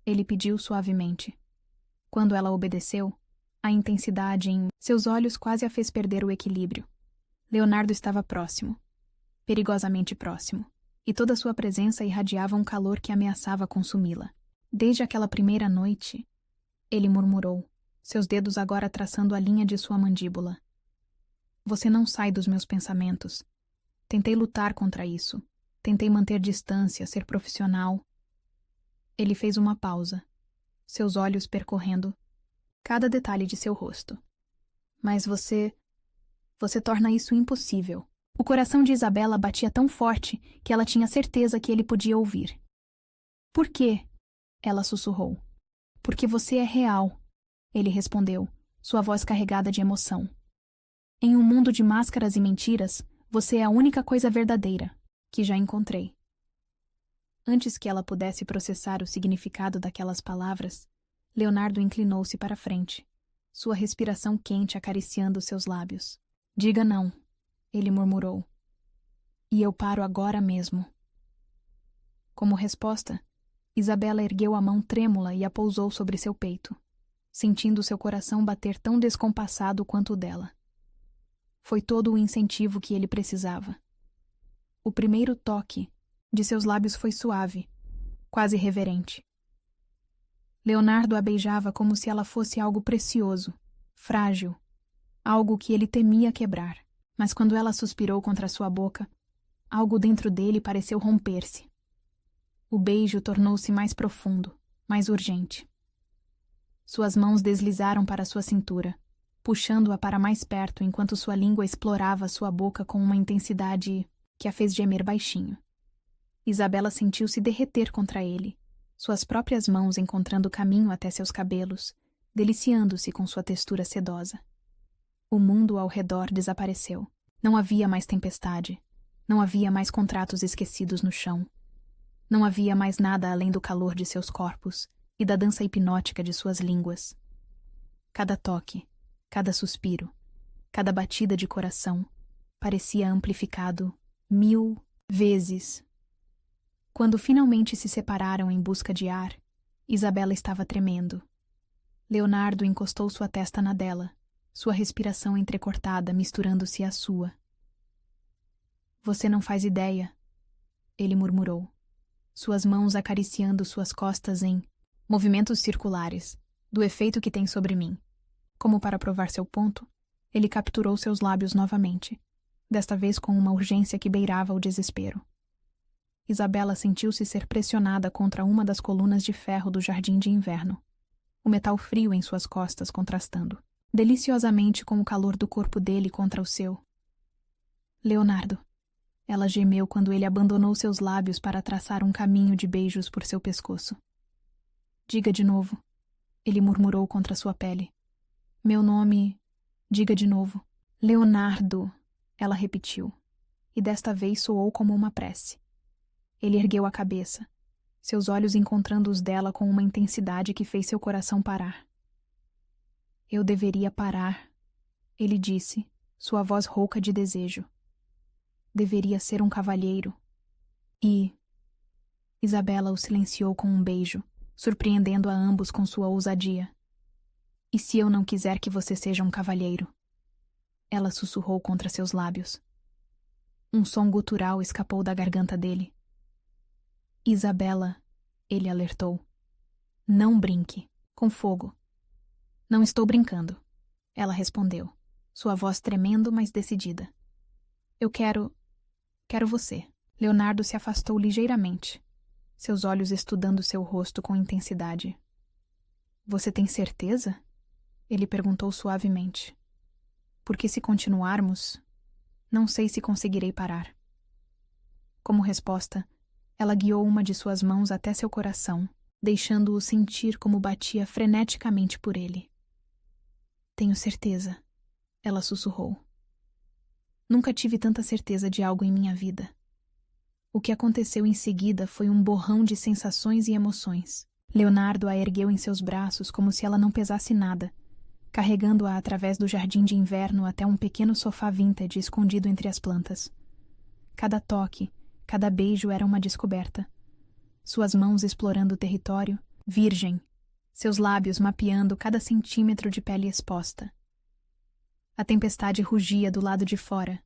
ele pediu suavemente. Quando ela obedeceu, a intensidade em seus olhos quase a fez perder o equilíbrio. Leonardo estava próximo, perigosamente próximo, e toda sua presença irradiava um calor que ameaçava consumi-la. Desde aquela primeira noite, ele murmurou, seus dedos agora traçando a linha de sua mandíbula. Você não sai dos meus pensamentos. Tentei lutar contra isso. Tentei manter distância, ser profissional. Ele fez uma pausa, seus olhos percorrendo cada detalhe de seu rosto. Mas você torna isso impossível. O coração de Isabela batia tão forte que ela tinha certeza que ele podia ouvir. Por quê? Ela sussurrou. Porque você é real, ele respondeu, sua voz carregada de emoção. Em um mundo de máscaras e mentiras, você é a única coisa verdadeira que já encontrei. Antes que ela pudesse processar o significado daquelas palavras, Leonardo inclinou-se para frente, sua respiração quente acariciando seus lábios. Diga não, ele murmurou. E eu paro agora mesmo. Como resposta, Isabela ergueu a mão trêmula e a pousou sobre seu peito, sentindo seu coração bater tão descompassado quanto o dela. Foi todo o incentivo que ele precisava. O primeiro toque de seus lábios foi suave, quase reverente. Leonardo a beijava como se ela fosse algo precioso, frágil, algo que ele temia quebrar. Mas quando ela suspirou contra sua boca, algo dentro dele pareceu romper-se. O beijo tornou-se mais profundo, mais urgente. Suas mãos deslizaram para sua cintura, puxando-a para mais perto enquanto sua língua explorava sua boca com uma intensidade que a fez gemer baixinho. Isabela sentiu-se derreter contra ele, suas próprias mãos encontrando caminho até seus cabelos, deliciando-se com sua textura sedosa. O mundo ao redor desapareceu. Não havia mais tempestade. Não havia mais contratos esquecidos no chão. Não havia mais nada além do calor de seus corpos e da dança hipnótica de suas línguas. Cada toque, cada suspiro, cada batida de coração parecia amplificado 1000 vezes. Quando finalmente se separaram em busca de ar, Isabela estava tremendo. Leonardo encostou sua testa na dela, sua respiração entrecortada misturando-se à sua. Você não faz ideia, ele murmurou, suas mãos acariciando suas costas em movimentos circulares, do efeito que tem sobre mim. Como para provar seu ponto, ele capturou seus lábios novamente, desta vez com uma urgência que beirava o desespero. Isabela sentiu-se ser pressionada contra uma das colunas de ferro do jardim de inverno, o metal frio em suas costas contrastando deliciosamente com o calor do corpo dele contra o seu. Leonardo, ela gemeu quando ele abandonou seus lábios para traçar um caminho de beijos por seu pescoço. Diga de novo, ele murmurou contra sua pele. Meu nome... Diga de novo. Leonardo, ela repetiu, e desta vez soou como uma prece. Ele ergueu a cabeça, seus olhos encontrando os dela com uma intensidade que fez seu coração parar. Eu deveria parar, ele disse, sua voz rouca de desejo. Deveria ser um cavalheiro. E Isabela o silenciou com um beijo, surpreendendo a ambos com sua ousadia. E se eu não quiser que você seja um cavalheiro? Ela sussurrou contra seus lábios. Um som gutural escapou da garganta dele. Isabela, ele alertou. Não brinque. Com fogo. Não estou brincando, ela respondeu, sua voz tremendo, mas decidida. Eu quero você. Leonardo se afastou ligeiramente, seus olhos estudando seu rosto com intensidade. Você tem certeza? Ele perguntou suavemente. Porque se continuarmos, não sei se conseguirei parar. Como resposta, ela guiou uma de suas mãos até seu coração, deixando-o sentir como batia freneticamente por ele. Tenho certeza, ela sussurrou. Nunca tive tanta certeza de algo em minha vida. O que aconteceu em seguida foi um borrão de sensações e emoções. Leonardo a ergueu em seus braços como se ela não pesasse nada, carregando-a através do jardim de inverno até um pequeno sofá vintage escondido entre as plantas. Cada toque, cada beijo era uma descoberta. Suas mãos explorando o território, virgem, seus lábios mapeando cada centímetro de pele exposta. A tempestade rugia do lado de fora,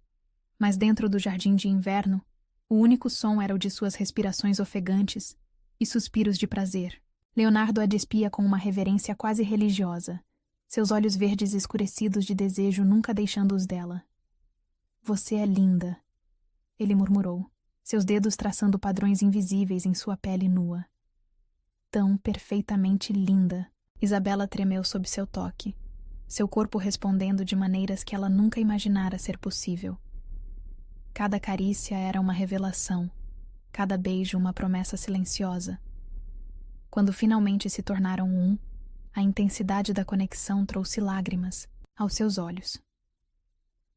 mas dentro do jardim de inverno, o único som era o de suas respirações ofegantes e suspiros de prazer. Leonardo a despia com uma reverência quase religiosa, seus olhos verdes escurecidos de desejo nunca deixando-os dela. Você é linda, ele murmurou, seus dedos traçando padrões invisíveis em sua pele nua. Tão perfeitamente linda. Isabela tremeu sob seu toque, seu corpo respondendo de maneiras que ela nunca imaginara ser possível. Cada carícia era uma revelação, cada beijo uma promessa silenciosa. Quando finalmente se tornaram um, a intensidade da conexão trouxe lágrimas aos seus olhos.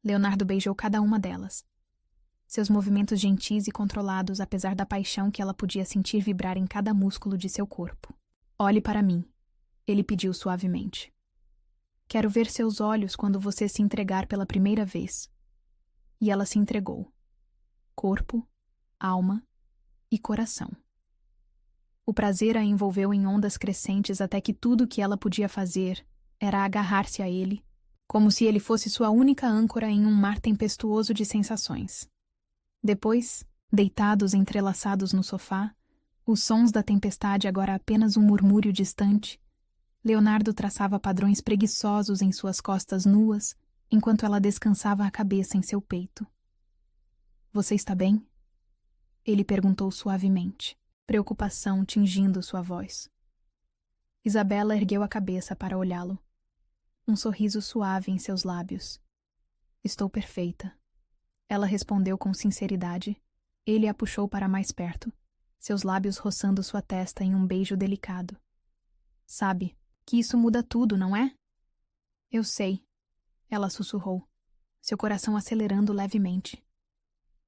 Leonardo beijou cada uma delas. Seus movimentos gentis e controlados apesar da paixão que ela podia sentir vibrar em cada músculo de seu corpo. Olhe para mim, ele pediu suavemente. Quero ver seus olhos quando você se entregar pela primeira vez. E ela se entregou. Corpo, alma e coração. O prazer a envolveu em ondas crescentes até que tudo o que ela podia fazer era agarrar-se a ele, como se ele fosse sua única âncora em um mar tempestuoso de sensações. Depois, deitados entrelaçados no sofá, os sons da tempestade agora apenas um murmúrio distante, Leonardo traçava padrões preguiçosos em suas costas nuas, enquanto ela descansava a cabeça em seu peito. Você está bem? Ele perguntou suavemente, preocupação tingindo sua voz. Isabela ergueu a cabeça para olhá-lo. Um sorriso suave em seus lábios. Estou perfeita. Ela respondeu com sinceridade. Ele a puxou para mais perto, seus lábios roçando sua testa em um beijo delicado. Sabe, que isso muda tudo, não é? Eu sei, ela sussurrou, seu coração acelerando levemente.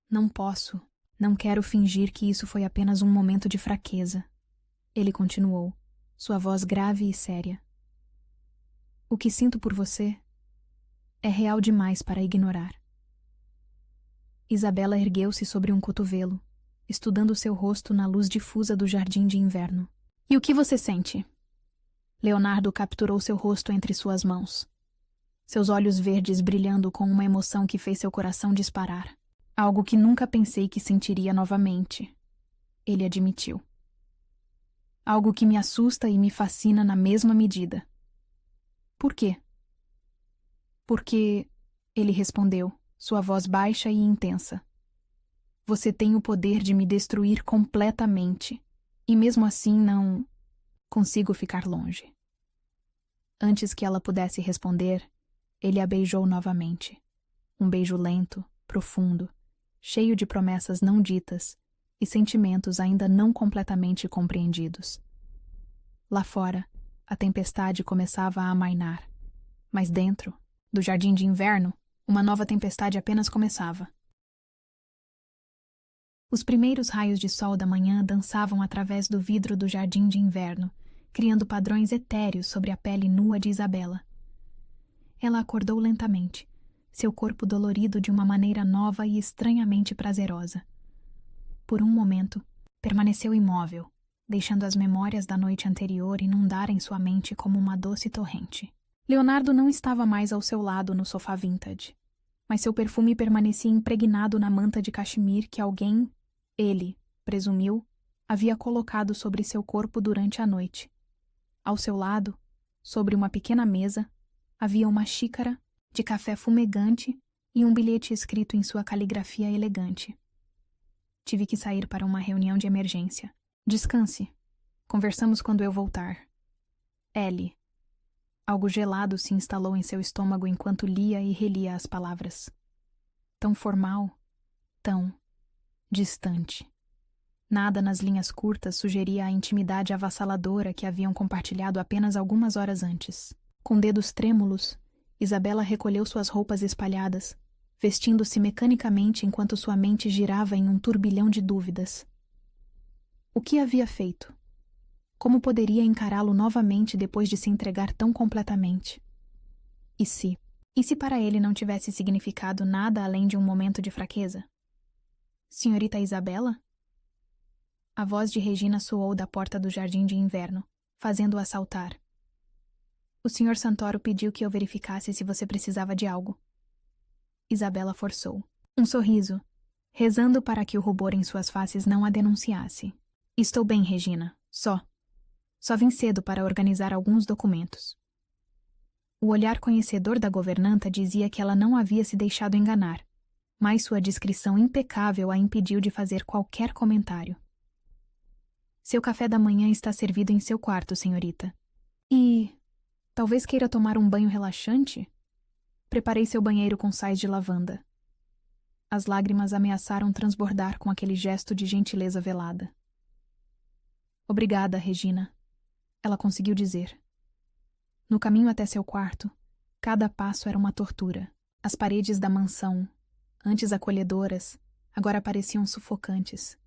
Não posso, não quero fingir que isso foi apenas um momento de fraqueza. Ele continuou, sua voz grave e séria. O que sinto por você é real demais para ignorar. Isabela ergueu-se sobre um cotovelo, estudando seu rosto na luz difusa do jardim de inverno. E o que você sente? Leonardo capturou seu rosto entre suas mãos, seus olhos verdes brilhando com uma emoção que fez seu coração disparar. Algo que nunca pensei que sentiria novamente, ele admitiu. Algo que me assusta e me fascina na mesma medida. Por quê? Porque, ele respondeu, sua voz baixa e intensa. Você tem o poder de me destruir completamente, e mesmo assim não consigo ficar longe. Antes que ela pudesse responder, ele a beijou novamente. Um beijo lento, profundo, cheio de promessas não ditas e sentimentos ainda não completamente compreendidos. Lá fora, a tempestade começava a amainar, mas dentro, do jardim de inverno, uma nova tempestade apenas começava. Os primeiros raios de sol da manhã dançavam através do vidro do jardim de inverno, criando padrões etéreos sobre a pele nua de Isabela. Ela acordou lentamente, seu corpo dolorido de uma maneira nova e estranhamente prazerosa. Por um momento, Permaneceu imóvel, deixando as memórias da noite anterior inundarem sua mente como uma doce torrente. Leonardo não estava mais ao seu lado no sofá vintage, mas seu perfume permanecia impregnado na manta de cachemir que alguém, ele, presumiu, havia colocado sobre seu corpo durante a noite. Ao seu lado, sobre uma pequena mesa, havia uma xícara de café fumegante e um bilhete escrito em sua caligrafia elegante. Tive que sair para uma reunião de emergência. Descanse. Conversamos quando eu voltar. L. Algo gelado se instalou em seu estômago enquanto lia e relia as palavras. Tão formal, tão distante. Nada nas linhas curtas sugeria a intimidade avassaladora que haviam compartilhado apenas algumas horas antes. Com dedos trêmulos, Isabela recolheu suas roupas espalhadas, vestindo-se mecanicamente enquanto sua mente girava em um turbilhão de dúvidas. O que havia feito? Como poderia encará-lo novamente depois de se entregar tão completamente? E se? E se para ele não tivesse significado nada além de um momento de fraqueza? Senhorita Isabela? A voz de Regina soou da porta do jardim de inverno, fazendo-a saltar. O Sr. Santoro pediu que eu verificasse se você precisava de algo. Isabela forçou um sorriso, rezando para que o rubor em suas faces não a denunciasse. Estou bem, Regina. Só vim cedo para organizar alguns documentos. O olhar conhecedor da governanta dizia que ela não havia se deixado enganar, mas sua discrição impecável a impediu de fazer qualquer comentário. Seu café da manhã está servido em seu quarto, senhorita. E talvez queira tomar um banho relaxante? Preparei seu banheiro com sais de lavanda. As lágrimas ameaçaram transbordar com aquele gesto de gentileza velada. Obrigada, Regina, ela conseguiu dizer. No caminho até seu quarto, cada passo era uma tortura. As paredes da mansão, antes acolhedoras, agora pareciam sufocantes.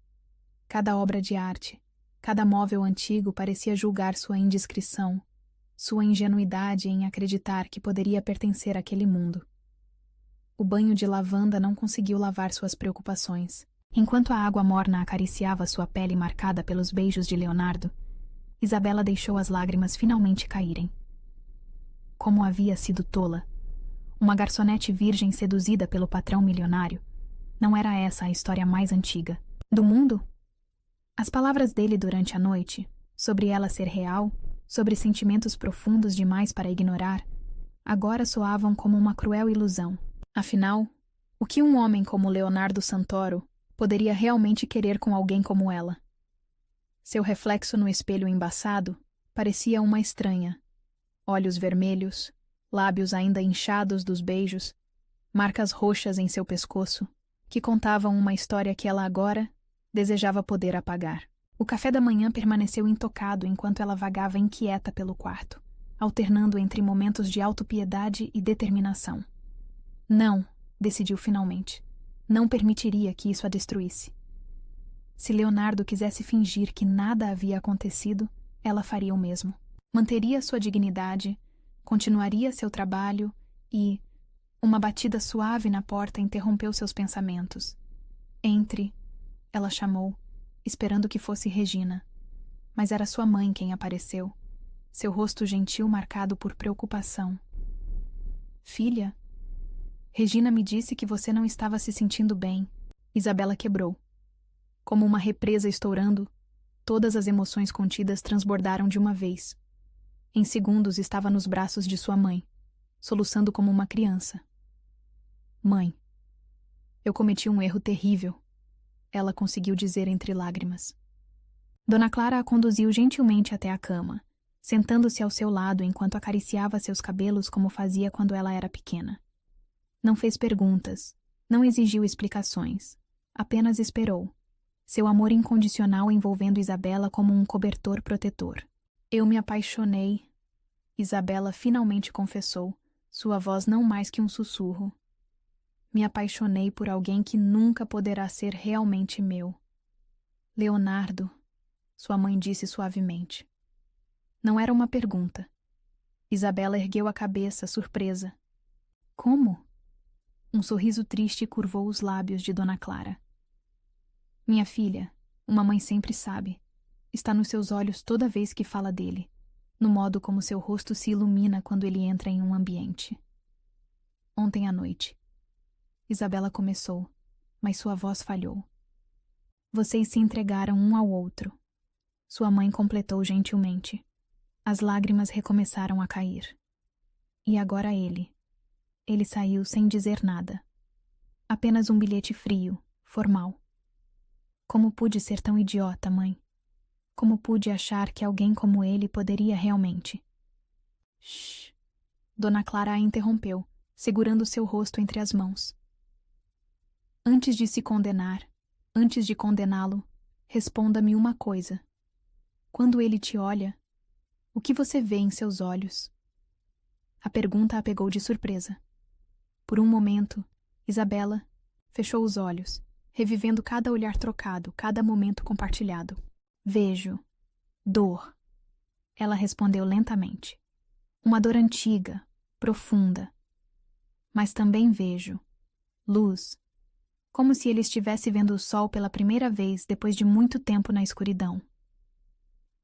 Cada obra de arte, cada móvel antigo parecia julgar sua indiscrição, sua ingenuidade em acreditar que poderia pertencer àquele mundo. O banho de lavanda não conseguiu lavar suas preocupações. Enquanto a água morna acariciava sua pele marcada pelos beijos de Leonardo, Isabela deixou as lágrimas finalmente caírem. Como havia sido tola. Uma garçonete virgem seduzida pelo patrão milionário. Não era essa a história mais antiga do mundo? As palavras dele durante a noite, sobre ela ser real, sobre sentimentos profundos demais para ignorar, agora soavam como uma cruel ilusão. Afinal, o que um homem como Leonardo Santoro poderia realmente querer com alguém como ela? Seu reflexo no espelho embaçado parecia uma estranha. Olhos vermelhos, lábios ainda inchados dos beijos, marcas roxas em seu pescoço, que contavam uma história que ela agora desejava poder apagar. O café da manhã permaneceu intocado enquanto ela vagava inquieta pelo quarto, alternando entre momentos de autopiedade e determinação. Não, decidiu finalmente. Não permitiria que isso a destruísse. Se Leonardo quisesse fingir que nada havia acontecido, ela faria o mesmo. Manteria sua dignidade, continuaria seu trabalho e... Uma batida suave na porta interrompeu seus pensamentos. Entre, ela chamou, esperando que fosse Regina. Mas era sua mãe quem apareceu, seu rosto gentil marcado por preocupação. Filha? Regina me disse que você não estava se sentindo bem. Isabela quebrou. Como uma represa estourando, todas as emoções contidas transbordaram de uma vez. Em segundos estava nos braços de sua mãe, soluçando como uma criança. Mãe, eu cometi um erro terrível, ela conseguiu dizer entre lágrimas. Dona Clara a conduziu gentilmente até a cama, sentando-se ao seu lado enquanto acariciava seus cabelos como fazia quando ela era pequena. Não fez perguntas, não exigiu explicações, apenas esperou, seu amor incondicional envolvendo Isabela como um cobertor protetor. Eu me apaixonei, Isabela finalmente confessou, sua voz não mais que um sussurro. Me apaixonei por alguém que nunca poderá ser realmente meu. Leonardo, sua mãe disse suavemente. Não era uma pergunta. Isabela ergueu a cabeça, surpresa. Como? Um sorriso triste curvou os lábios de Dona Clara. Minha filha, Uma mãe sempre sabe. Está nos seus olhos toda vez que fala dele, no modo como seu rosto se ilumina quando ele entra em um ambiente. Ontem à noite. Isabela começou, mas sua voz falhou. Vocês se entregaram um ao outro. Sua mãe completou gentilmente. As lágrimas recomeçaram a cair. E agora ele. Ele saiu sem dizer nada. Apenas um bilhete frio, formal. Como pude ser tão idiota, mãe? Como pude achar que alguém como ele poderia realmente? Shhh. Dona Clara a interrompeu, segurando seu rosto entre as mãos. Antes de se condenar, antes de condená-lo, responda-me uma coisa. Quando ele te olha, o que você vê em seus olhos? A pergunta a pegou de surpresa. Por um momento, Isabela fechou os olhos, revivendo cada olhar trocado, cada momento compartilhado. Vejo dor. Ela respondeu lentamente. Uma dor antiga, profunda. Mas também vejo luz, como se ele estivesse vendo o sol pela primeira vez depois de muito tempo na escuridão.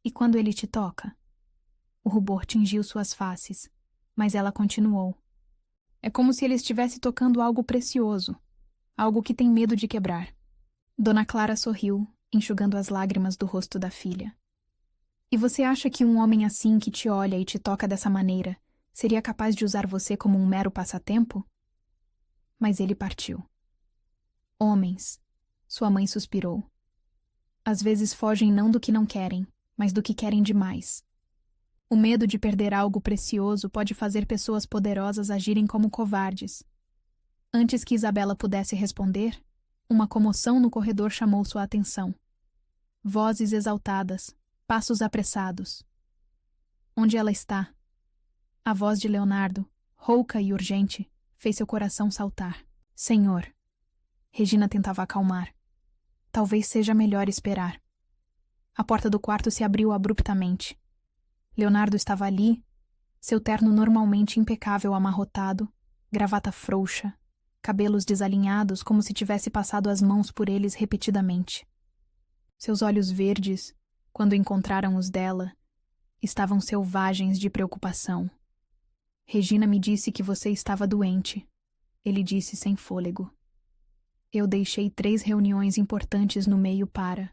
E quando ele te toca? O rubor tingiu suas faces, mas ela continuou. É como se ele estivesse tocando algo precioso, algo que tem medo de quebrar. Dona Clara sorriu, enxugando as lágrimas do rosto da filha. E você acha que um homem assim que te olha e te toca dessa maneira seria capaz de usar você como um mero passatempo? Mas ele partiu. Homens, sua mãe suspirou. Às vezes fogem não do que não querem, mas do que querem demais. O medo de perder algo precioso pode fazer pessoas poderosas agirem como covardes. Antes que Isabela pudesse responder, uma comoção no corredor chamou sua atenção. Vozes exaltadas, passos apressados. Onde ela está? A voz de Leonardo, rouca e urgente, fez seu coração saltar. Senhor. Regina tentava acalmar. Talvez seja melhor esperar. A porta do quarto se abriu abruptamente. Leonardo estava ali, seu terno normalmente impecável amarrotado, gravata frouxa, cabelos desalinhados como se tivesse passado as mãos por eles repetidamente. Seus olhos verdes, quando encontraram os dela, estavam selvagens de preocupação. Regina me disse que você estava doente, ele disse sem fôlego. Eu deixei 3 reuniões importantes no meio para...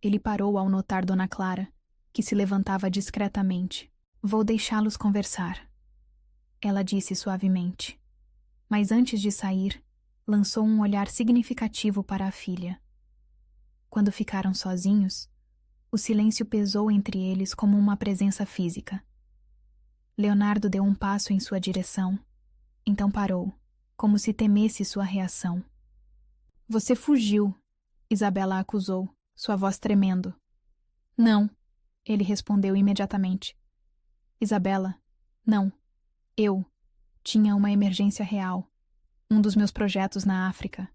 Ele parou ao notar Dona Clara, que se levantava discretamente. Vou deixá-los conversar. Ela disse suavemente. Mas antes de sair, lançou um olhar significativo para a filha. Quando ficaram sozinhos, o silêncio pesou entre eles como uma presença física. Leonardo deu um passo em sua direção, então parou, como se temesse sua reação. Você fugiu, Isabela acusou, sua voz tremendo. Não, ele respondeu imediatamente. Isabela, não. Eu tinha uma emergência real. Um dos meus projetos na África.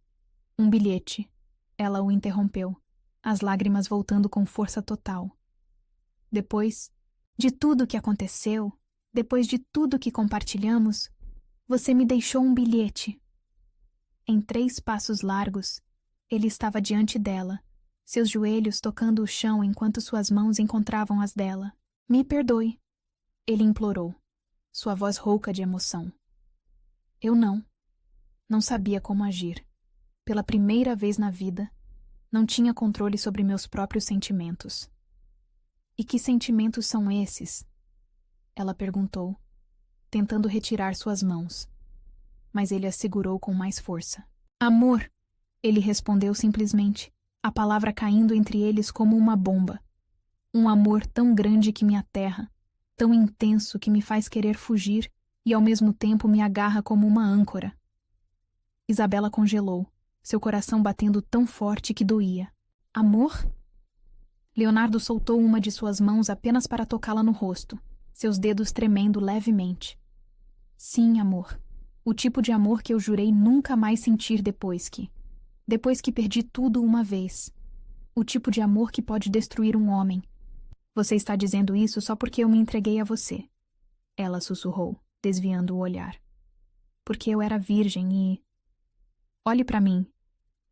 Um bilhete. Ela o interrompeu, as lágrimas voltando com força total. Depois de tudo que aconteceu, depois de tudo que compartilhamos, você me deixou um bilhete. Em 3 passos largos, ele estava diante dela, seus joelhos tocando o chão enquanto suas mãos encontravam as dela. Me perdoe, ele implorou, sua voz rouca de emoção. Eu não sabia como agir. Pela primeira vez na vida, não tinha controle sobre meus próprios sentimentos. E que sentimentos são esses? Ela perguntou, tentando retirar suas mãos. Mas ele a segurou com mais força. Amor, ele respondeu simplesmente, a palavra caindo entre eles como uma bomba. Um amor tão grande que me aterra, tão intenso que me faz querer fugir e ao mesmo tempo me agarra como uma âncora. Isabela congelou, seu coração batendo tão forte que doía. Amor? Leonardo soltou uma de suas mãos apenas para tocá-la no rosto, seus dedos tremendo levemente. Sim, amor. O tipo de amor que eu jurei nunca mais sentir depois que perdi tudo uma vez. O tipo de amor que pode destruir um homem. Você está dizendo isso só porque eu me entreguei a você. Ela sussurrou, desviando o olhar. Porque eu era virgem e... Olhe para mim,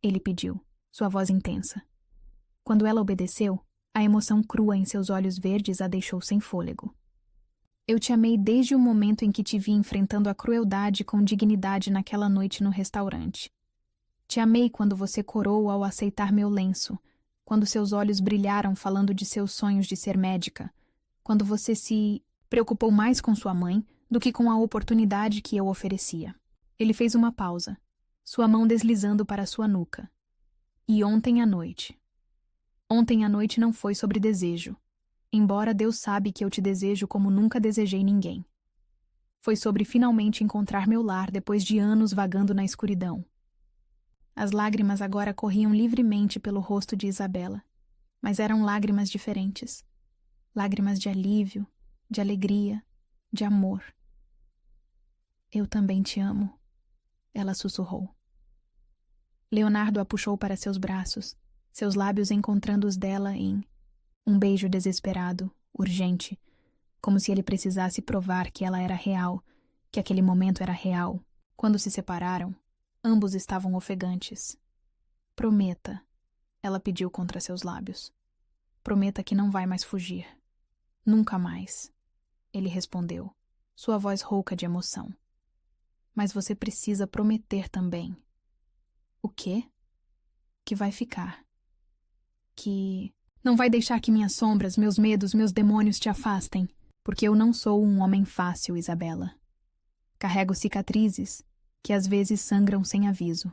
ele pediu, sua voz intensa. Quando ela obedeceu, a emoção crua em seus olhos verdes a deixou sem fôlego. Eu te amei desde o momento em que te vi enfrentando a crueldade com dignidade naquela noite no restaurante. Te amei quando você corou ao aceitar meu lenço, quando seus olhos brilharam falando de seus sonhos de ser médica, quando você se preocupou mais com sua mãe do que com a oportunidade que eu oferecia. Ele fez uma pausa, sua mão deslizando para sua nuca. E ontem à noite. Ontem à noite não foi sobre desejo, embora Deus sabe que eu te desejo como nunca desejei ninguém. Foi sobre finalmente encontrar meu lar depois de anos vagando na escuridão. As lágrimas agora corriam livremente pelo rosto de Isabela, mas eram lágrimas diferentes. Lágrimas de alívio, de alegria, de amor. Eu também te amo, ela sussurrou. Leonardo a puxou para seus braços, seus lábios encontrando os dela em um beijo desesperado, urgente, como se ele precisasse provar que ela era real, que aquele momento era real. Quando se separaram, ambos estavam ofegantes. Prometa, ela pediu contra seus lábios. Prometa que não vai mais fugir. Nunca mais, ele respondeu, sua voz rouca de emoção. Mas você precisa prometer também. O quê? Que vai ficar. Que não vai deixar que minhas sombras, meus medos, meus demônios te afastem, porque eu não sou um homem fácil, Isabela. Carrego cicatrizes que às vezes sangram sem aviso.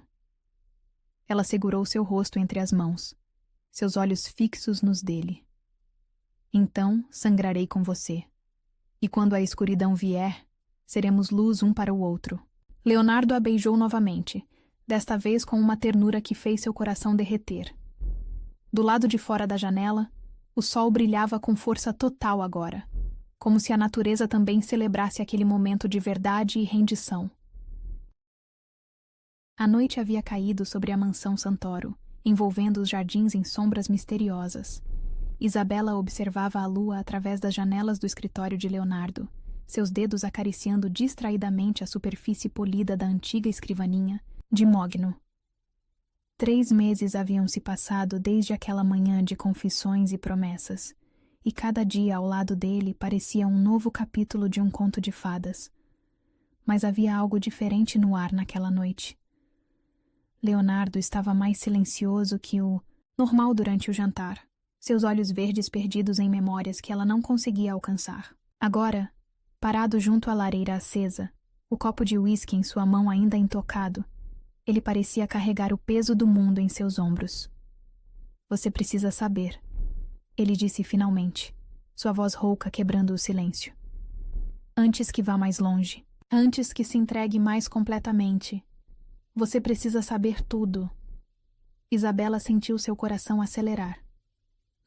Ela segurou seu rosto entre as mãos, seus olhos fixos nos dele. Então sangrarei com você. E quando a escuridão vier, seremos luz um para o outro. Leonardo a beijou novamente, desta vez com uma ternura que fez seu coração derreter. Do lado de fora da janela, o sol brilhava com força total agora, como se a natureza também celebrasse aquele momento de verdade e rendição. A noite havia caído sobre a mansão Santoro, envolvendo os jardins em sombras misteriosas. Isabela observava a lua através das janelas do escritório de Leonardo, seus dedos acariciando distraidamente a superfície polida da antiga escrivaninha de mogno. 3 meses haviam se passado desde aquela manhã de confissões e promessas, e cada dia ao lado dele parecia um novo capítulo de um conto de fadas. Mas havia algo diferente no ar naquela noite. Leonardo estava mais silencioso que o normal durante o jantar, seus olhos verdes perdidos em memórias que ela não conseguia alcançar. Agora, parado junto à lareira acesa, o copo de uísque em sua mão ainda intocado, ele parecia carregar o peso do mundo em seus ombros. Você precisa saber, ele disse finalmente, sua voz rouca quebrando o silêncio. Antes que vá mais longe, antes que se entregue mais completamente, você precisa saber tudo. Isabela sentiu seu coração acelerar.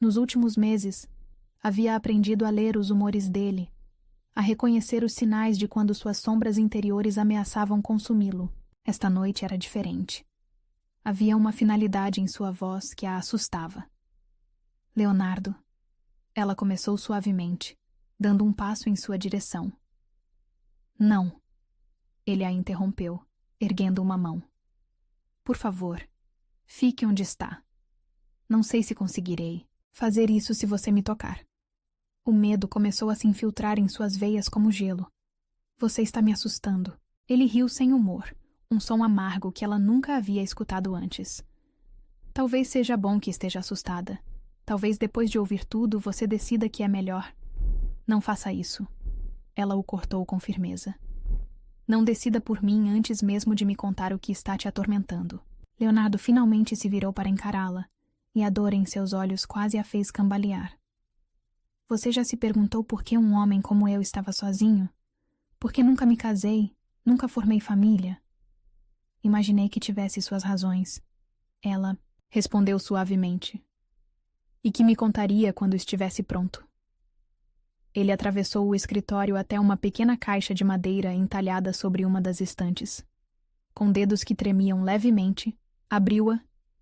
Nos últimos meses, havia aprendido a ler os humores dele, a reconhecer os sinais de quando suas sombras interiores ameaçavam consumi-lo. Esta noite era diferente. Havia uma finalidade em sua voz que a assustava. Leonardo, ela começou suavemente, dando um passo em sua direção. Não, ele a interrompeu, erguendo uma mão. Por favor, fique onde está. Não sei se conseguirei fazer isso se você me tocar. O medo começou a se infiltrar em suas veias como gelo. Você está me assustando. Ele riu sem humor, um som amargo que ela nunca havia escutado antes. Talvez seja bom que esteja assustada. Talvez depois de ouvir tudo você decida que é melhor. Não faça isso. Ela o cortou com firmeza. Não decida por mim antes mesmo de me contar o que está te atormentando. Leonardo finalmente se virou para encará-la, e a dor em seus olhos quase a fez cambalear. Você já se perguntou por que um homem como eu estava sozinho? Por que nunca me casei, nunca formei família? Imaginei que tivesse suas razões. Ela respondeu suavemente. E que me contaria quando estivesse pronto. Ele atravessou o escritório até uma pequena caixa de madeira entalhada sobre uma das estantes. Com dedos que tremiam levemente, abriu-a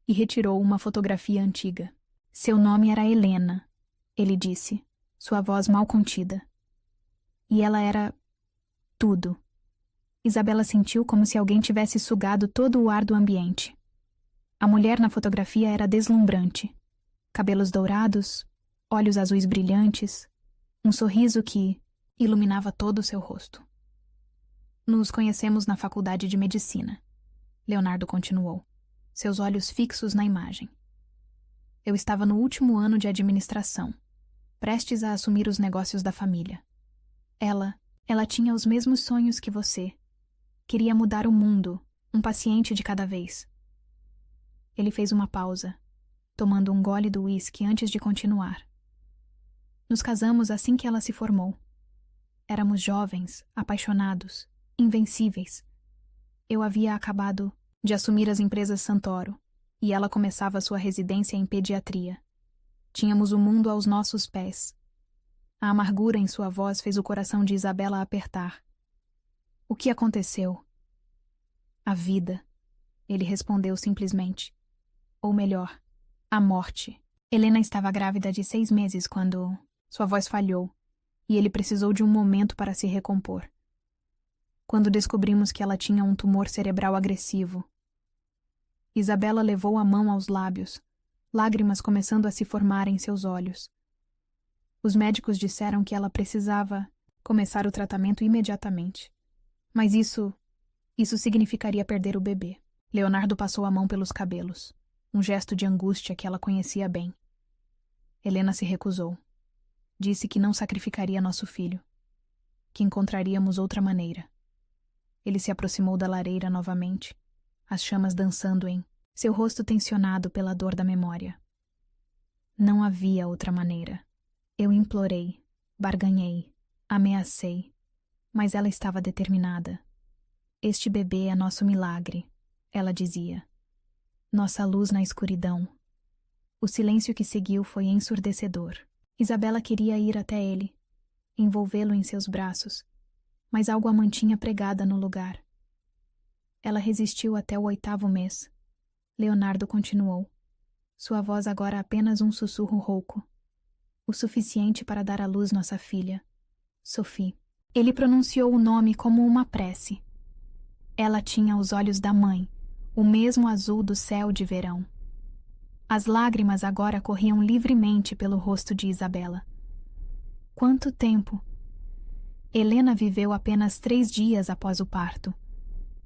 e retirou uma fotografia antiga. Seu nome era Helena, ele disse, sua voz mal contida. E ela era tudo. Isabela sentiu como se alguém tivesse sugado todo o ar do ambiente. A mulher na fotografia era deslumbrante. Cabelos dourados, olhos azuis brilhantes, um sorriso que iluminava todo o seu rosto. Nos conhecemos na faculdade de medicina, Leonardo continuou, seus olhos fixos na imagem. Eu estava no último ano de administração, prestes a assumir os negócios da família. Ela tinha os mesmos sonhos que você. Queria mudar o mundo, um paciente de cada vez. Ele fez uma pausa, tomando um gole do uísque antes de continuar. Nos casamos assim que ela se formou. Éramos jovens, apaixonados, invencíveis. Eu havia acabado de assumir as empresas Santoro, e ela começava sua residência em pediatria. Tínhamos o mundo aos nossos pés. A amargura em sua voz fez o coração de Isabela apertar. O que aconteceu? A vida, ele respondeu simplesmente. Ou melhor, a morte. Helena estava grávida de 6 meses quando sua voz falhou, e ele precisou de um momento para se recompor. Quando descobrimos que ela tinha um tumor cerebral agressivo. Isabela levou a mão aos lábios, lágrimas começando a se formar em seus olhos. Os médicos disseram que ela precisava começar o tratamento imediatamente. Mas isso significaria perder o bebê. Leonardo passou a mão pelos cabelos, um gesto de angústia que ela conhecia bem. Helena se recusou. Disse que não sacrificaria nosso filho, que encontraríamos outra maneira. Ele se aproximou da lareira novamente, as chamas dançando em seu rosto tensionado pela dor da memória. Não havia outra maneira. Eu implorei, barganhei, ameacei, mas ela estava determinada. Este bebê é nosso milagre, ela dizia. Nossa luz na escuridão. O silêncio que seguiu foi ensurdecedor. Isabela queria ir até ele, envolvê-lo em seus braços, mas algo a mantinha pregada no lugar. Ela resistiu até o 8º mês. Leonardo continuou. Sua voz agora apenas um sussurro rouco. O suficiente para dar à luz nossa filha, Sophie. Ele pronunciou o nome como uma prece. Ela tinha os olhos da mãe, o mesmo azul do céu de verão. As lágrimas agora corriam livremente pelo rosto de Isabela. Quanto tempo! Helena viveu apenas 3 dias após o parto.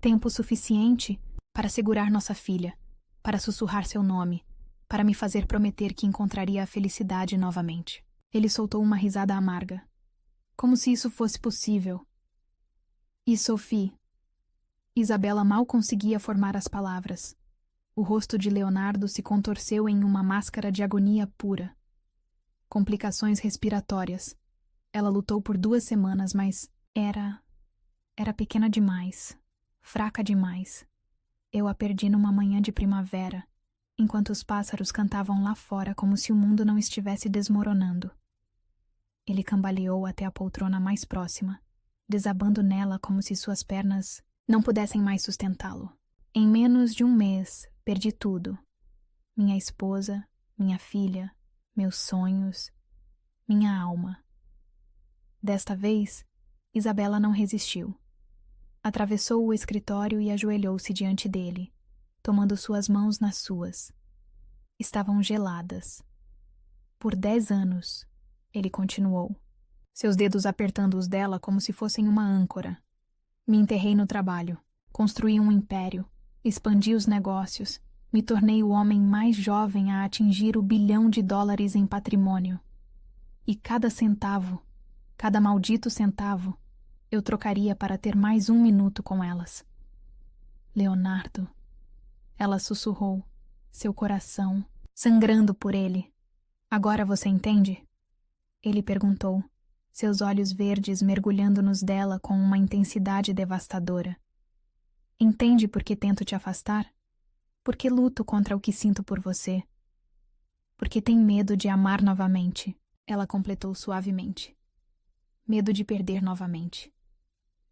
Tempo suficiente para segurar nossa filha, para sussurrar seu nome, para me fazer prometer que encontraria a felicidade novamente. Ele soltou uma risada amarga. Como se isso fosse possível. E Sophie? Isabela mal conseguia formar as palavras. O rosto de Leonardo se contorceu em uma máscara de agonia pura. Complicações respiratórias. Ela lutou por 2 semanas, mas era pequena demais, fraca demais. Eu a perdi numa manhã de primavera, enquanto os pássaros cantavam lá fora como se o mundo não estivesse desmoronando. Ele cambaleou até a poltrona mais próxima, desabando nela como se suas pernas não pudessem mais sustentá-lo. Em menos de 1 mês, perdi tudo. Minha esposa, minha filha, meus sonhos, minha alma. Desta vez, Isabela não resistiu. Atravessou o escritório e ajoelhou-se diante dele, tomando suas mãos nas suas. Estavam geladas. Por 10 anos, ele continuou, seus dedos apertando os dela como se fossem uma âncora. Me enterrei no trabalho, construí um império, expandi os negócios, me tornei o homem mais jovem a atingir $1 bilhão em patrimônio. E cada centavo, cada maldito centavo, eu trocaria para ter mais 1 minuto com elas. Leonardo, ela sussurrou, seu coração sangrando por ele. Agora você entende? Ele perguntou, seus olhos verdes mergulhando nos dela com uma intensidade devastadora. Entende por que tento te afastar? Porque luto contra o que sinto por você. Porque tem medo de amar novamente, ela completou suavemente. Medo de perder novamente.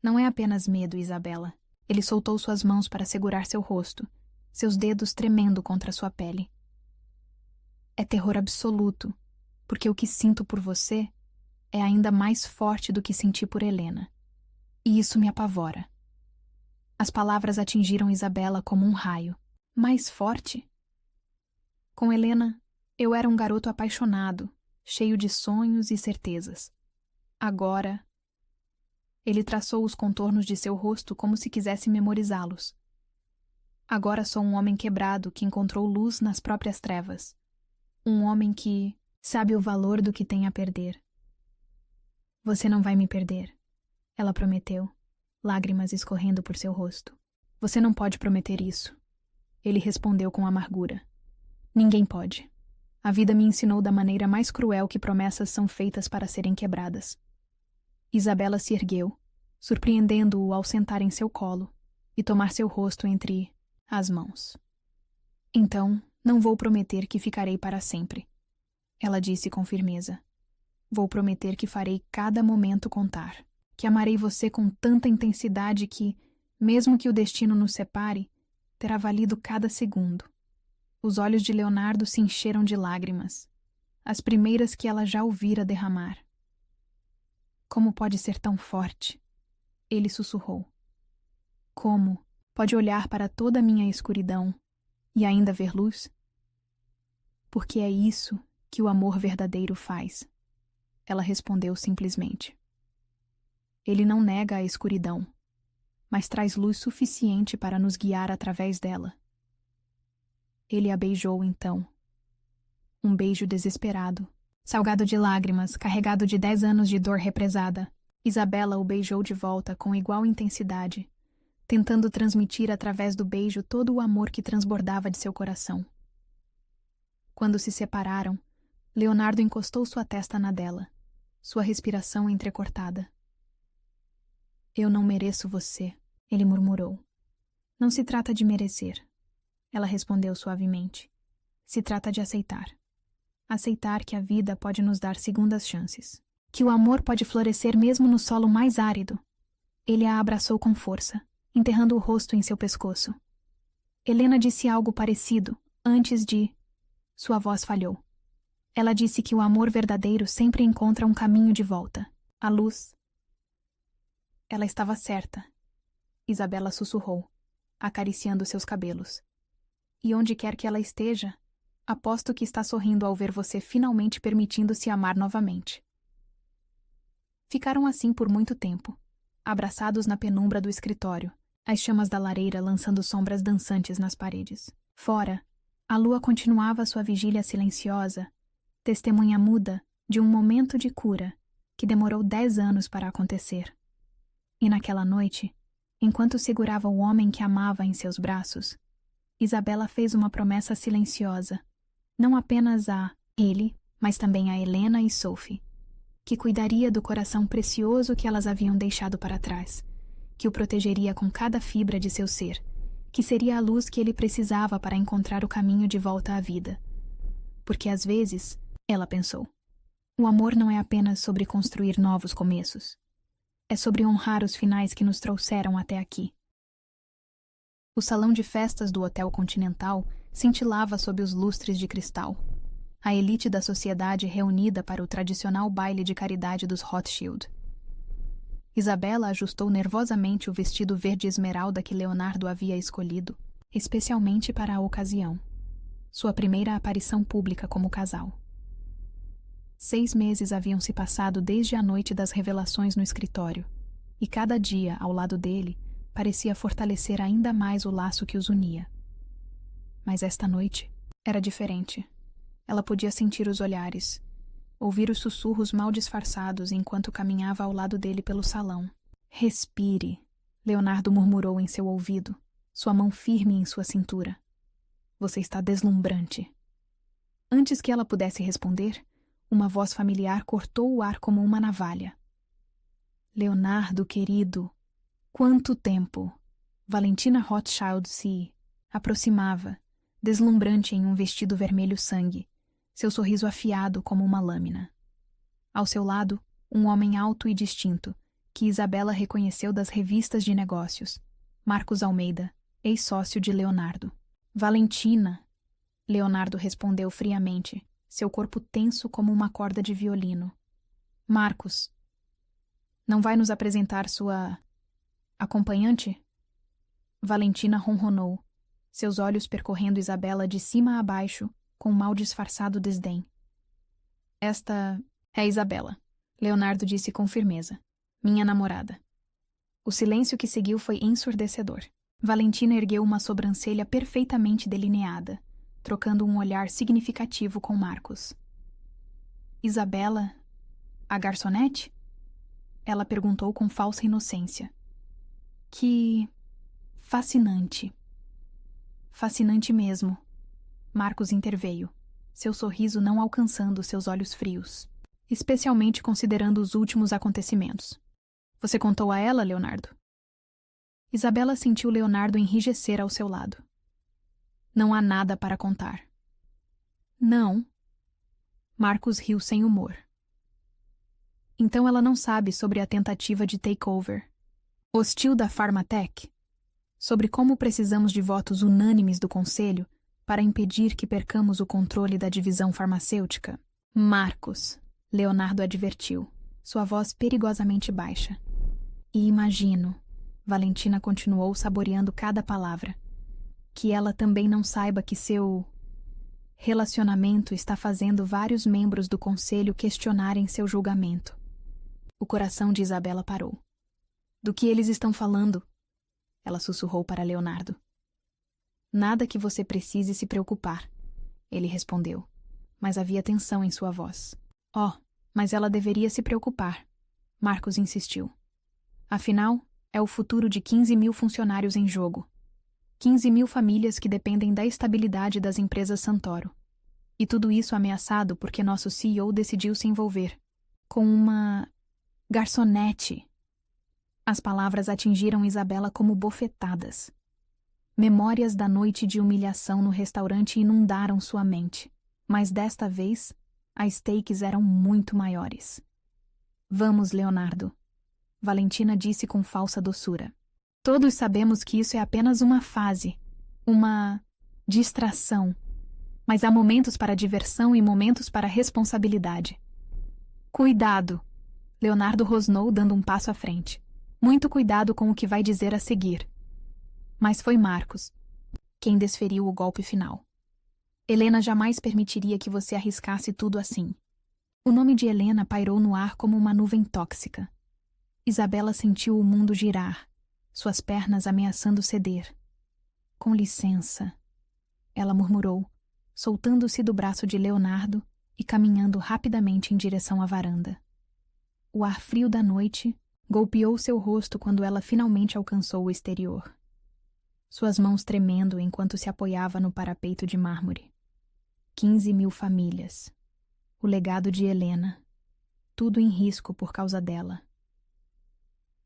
Não é apenas medo, Isabela. Ele soltou suas mãos para segurar seu rosto, seus dedos tremendo contra sua pele. É terror absoluto, porque o que sinto por você é ainda mais forte do que senti por Helena. E isso me apavora. As palavras atingiram Isabela como um raio. Mais forte? Com Helena, Eu era um garoto apaixonado, cheio de sonhos e certezas. Agora... Ele traçou os contornos de seu rosto como se quisesse memorizá-los. Agora sou um homem quebrado que encontrou luz nas próprias trevas. Um homem que sabe o valor do que tem a perder. Você não vai me perder, ela prometeu, lágrimas escorrendo por seu rosto. Você não pode prometer isso. Ele respondeu com amargura. Ninguém pode. A vida me ensinou da maneira mais cruel que promessas são feitas para serem quebradas. Isabela se ergueu, surpreendendo-o ao sentar em seu colo e tomar seu rosto entre as mãos. Então, não vou prometer que ficarei para sempre, ela disse com firmeza. Vou prometer que farei cada momento contar, que amarei você com tanta intensidade que, mesmo que o destino nos separe, terá valido cada segundo. Os olhos de Leonardo se encheram de lágrimas, as primeiras que ela já ouvira derramar. Como pode ser tão forte? Ele sussurrou. Como pode olhar para toda a minha escuridão e ainda ver luz? Porque é isso que o amor verdadeiro faz. Ela respondeu simplesmente. Ele não nega a escuridão, mas traz luz suficiente para nos guiar através dela. Ele a beijou então. Um beijo desesperado, salgado de lágrimas, carregado de 10 anos de dor represada. Isabela o beijou de volta com igual intensidade, tentando transmitir através do beijo todo o amor que transbordava de seu coração. Quando se separaram, Leonardo encostou sua testa na dela, sua respiração entrecortada. Eu não mereço você, ele murmurou. Não se trata de merecer, ela respondeu suavemente. Se trata de aceitar. Aceitar que a vida pode nos dar segundas chances. Que o amor pode florescer mesmo no solo mais árido. Ele a abraçou com força, enterrando o rosto em seu pescoço. Helena disse algo parecido, antes de... Sua voz falhou. Ela disse que o amor verdadeiro sempre encontra um caminho de volta. A luz. Ela estava certa. Isabela sussurrou, acariciando seus cabelos. E onde quer que ela esteja, aposto que está sorrindo ao ver você finalmente permitindo-se amar novamente. Ficaram assim por muito tempo, abraçados na penumbra do escritório, as chamas da lareira lançando sombras dançantes nas paredes. Fora, a lua continuava sua vigília silenciosa, testemunha muda de um momento de cura que demorou 10 anos para acontecer. E naquela noite, enquanto segurava o homem que amava em seus braços, Isabela fez uma promessa silenciosa, não apenas a ele, mas também a Helena e Sophie, que cuidaria do coração precioso que elas haviam deixado para trás, que o protegeria com cada fibra de seu ser, que seria a luz que ele precisava para encontrar o caminho de volta à vida. Porque às vezes, ela pensou, o amor não é apenas sobre construir novos começos. É sobre honrar os finais que nos trouxeram até aqui. O salão de festas do Hotel Continental cintilava sob os lustres de cristal. A elite da sociedade reunida para o tradicional baile de caridade dos Rothschild. Isabela ajustou nervosamente o vestido verde esmeralda que Leonardo havia escolhido, especialmente para a ocasião. Sua primeira aparição pública como casal. 6 meses haviam se passado desde a noite das revelações no escritório, e cada dia, ao lado dele, parecia fortalecer ainda mais o laço que os unia. Mas esta noite era diferente. Ela podia sentir os olhares, ouvir os sussurros mal disfarçados enquanto caminhava ao lado dele pelo salão. Respire, Leonardo murmurou em seu ouvido, sua mão firme em sua cintura. Você está deslumbrante. Antes que ela pudesse responder, uma voz familiar cortou o ar como uma navalha. Leonardo, querido, quanto tempo! Valentina Rothschild se aproximava, deslumbrante em um vestido vermelho sangue, seu sorriso afiado como uma lâmina. Ao seu lado, um homem alto e distinto, que Isabela reconheceu das revistas de negócios, Marcos Almeida, ex-sócio de Leonardo. Valentina, Leonardo respondeu friamente, seu corpo tenso como uma corda de violino. Marcos, não vai nos apresentar sua acompanhante? Valentina ronronou, seus olhos percorrendo Isabela de cima a baixo, com mal disfarçado desdém. Esta é Isabela, Leonardo disse com firmeza. Minha namorada. O silêncio que seguiu foi ensurdecedor. Valentina ergueu uma sobrancelha perfeitamente delineada, trocando um olhar significativo com Marcos. Isabela, a garçonete? Ela perguntou com falsa inocência. Que fascinante. Fascinante mesmo. Marcos interveio, seu sorriso não alcançando seus olhos frios, especialmente considerando os últimos acontecimentos. Você contou a ela, Leonardo? Isabela sentiu Leonardo enrijecer ao seu lado. Não há nada para contar. Não. Marcos riu sem humor. Então ela não sabe sobre a tentativa de takeover hostil da Pharmatech? Sobre como precisamos de votos unânimes do Conselho para impedir que percamos o controle da divisão farmacêutica? Marcos, Leonardo advertiu, sua voz perigosamente baixa. E imagino, Valentina continuou saboreando cada palavra, que ela também não saiba que seu relacionamento está fazendo vários membros do Conselho questionarem seu julgamento. O coração de Isabela parou. Do que eles estão falando? Ela sussurrou para Leonardo. Nada que você precise se preocupar, ele respondeu, mas havia tensão em sua voz. Oh, mas ela deveria se preocupar, Marcos insistiu. Afinal, é o futuro de 15.000 funcionários em jogo. 15.000 famílias que dependem da estabilidade das empresas Santoro. E tudo isso ameaçado porque nosso CEO decidiu se envolver com uma garçonete. As palavras atingiram Isabela como bofetadas. Memórias da noite de humilhação no restaurante inundaram sua mente, mas desta vez, as stakes eram muito maiores. Vamos, Leonardo, Valentina disse com falsa doçura. Todos sabemos que isso é apenas uma fase, uma distração, mas há momentos para diversão e momentos para responsabilidade. Cuidado! Leonardo rosnou dando um passo à frente. Muito cuidado com o que vai dizer a seguir. Mas foi Marcos quem desferiu o golpe final. Helena jamais permitiria que você arriscasse tudo assim. O nome de Helena pairou no ar como uma nuvem tóxica. Isabela sentiu o mundo girar, suas pernas ameaçando ceder. Com licença, ela murmurou, soltando-se do braço de Leonardo e caminhando rapidamente em direção à varanda. O ar frio da noite golpeou seu rosto quando ela finalmente alcançou o exterior. Suas mãos tremendo enquanto se apoiava no parapeito de mármore. 15.000 famílias. O legado de Helena. Tudo em risco por causa dela.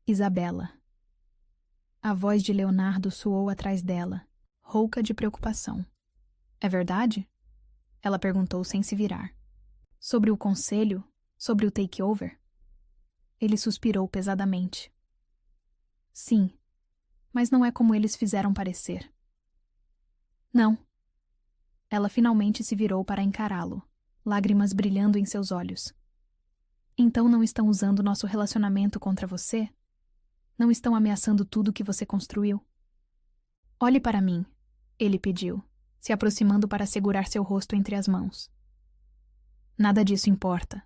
Isabela. A voz de Leonardo soou atrás dela, rouca de preocupação. É verdade? Ela perguntou sem se virar. Sobre o conselho? Sobre o takeover? Ele suspirou pesadamente. Sim, mas não é como eles fizeram parecer. Não. Ela finalmente se virou para encará-lo, lágrimas brilhando em seus olhos. Então não estão usando nosso relacionamento contra você? Não estão ameaçando tudo que você construiu? Olhe para mim, ele pediu, se aproximando para segurar seu rosto entre as mãos. Nada disso importa.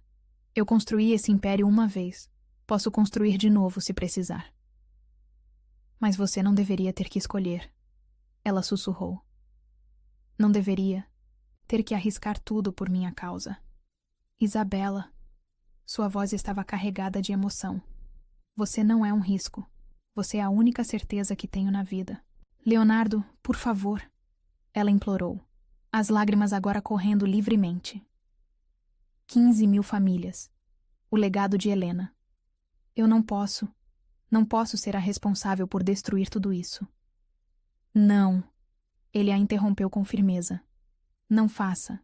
Eu construí esse império uma vez. Posso construir de novo se precisar. Mas você não deveria ter que escolher. Ela sussurrou. Não deveria ter que arriscar tudo por minha causa. Isabela. Sua voz estava carregada de emoção. Você não é um risco. Você é a única certeza que tenho na vida. Leonardo, por favor. Ela implorou, as lágrimas agora correndo livremente. 15.000 famílias. O legado de Helena. Eu não posso ser a responsável por destruir tudo isso. Não. Ele a interrompeu com firmeza. Não faça.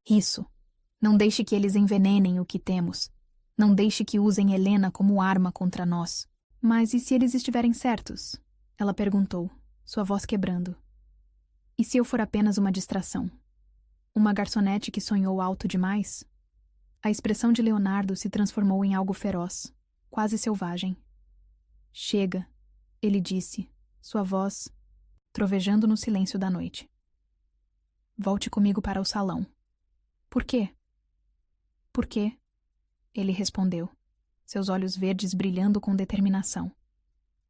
Isso. Não deixe que eles envenenem o que temos. Não deixe que usem Helena como arma contra nós. Mas e se eles estiverem certos? Ela perguntou, sua voz quebrando. E se eu for apenas uma distração? Uma garçonete que sonhou alto demais? A expressão de Leonardo se transformou em algo feroz, quase selvagem. Chega, ele disse, sua voz trovejando no silêncio da noite. Volte comigo para o salão. Por quê? Por quê? Ele respondeu, seus olhos verdes brilhando com determinação.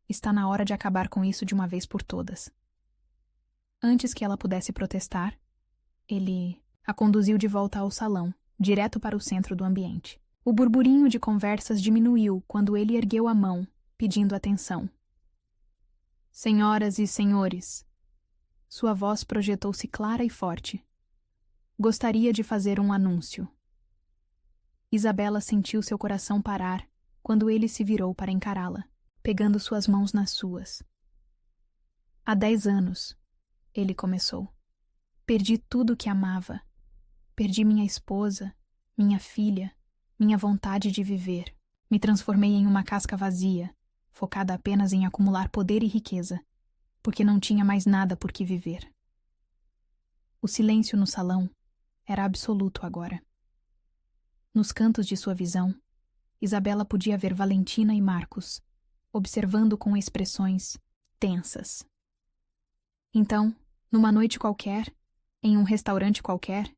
Está na hora de acabar com isso de uma vez por todas. Antes que ela pudesse protestar, ele a conduziu de volta ao salão, direto para o centro do ambiente. O burburinho de conversas diminuiu quando ele ergueu a mão, pedindo atenção. Senhoras e senhores, sua voz projetou-se clara e forte. Gostaria de fazer um anúncio. Isabela sentiu seu coração parar quando ele se virou para encará-la, pegando suas mãos nas suas. Há 10 anos, ele começou. Perdi tudo o que amava. Perdi minha esposa, minha filha, minha vontade de viver. Me transformei em uma casca vazia, focada apenas em acumular poder e riqueza, porque não tinha mais nada por que viver. O silêncio no salão era absoluto agora. Nos cantos de sua visão, Isabela podia ver Valentina e Marcos, observando com expressões tensas. Então, numa noite qualquer, em um restaurante qualquer,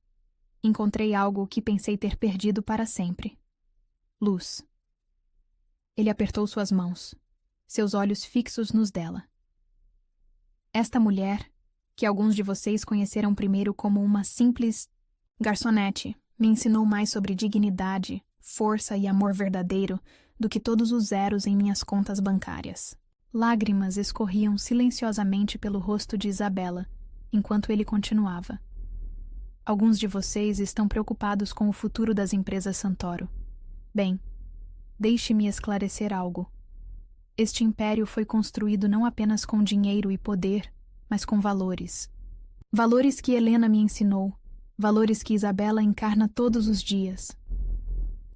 encontrei algo que pensei ter perdido para sempre. Luz. Ele apertou suas mãos, seus olhos fixos nos dela. Esta mulher, que alguns de vocês conheceram primeiro como uma simples garçonete, me ensinou mais sobre dignidade, força e amor verdadeiro do que todos os zeros em minhas contas bancárias. Lágrimas escorriam silenciosamente pelo rosto de Isabela, enquanto ele continuava. Alguns de vocês estão preocupados com o futuro das empresas Santoro. Bem, deixe-me esclarecer algo. Este império foi construído não apenas com dinheiro e poder, mas com valores. Valores que Helena me ensinou, valores que Isabela encarna todos os dias.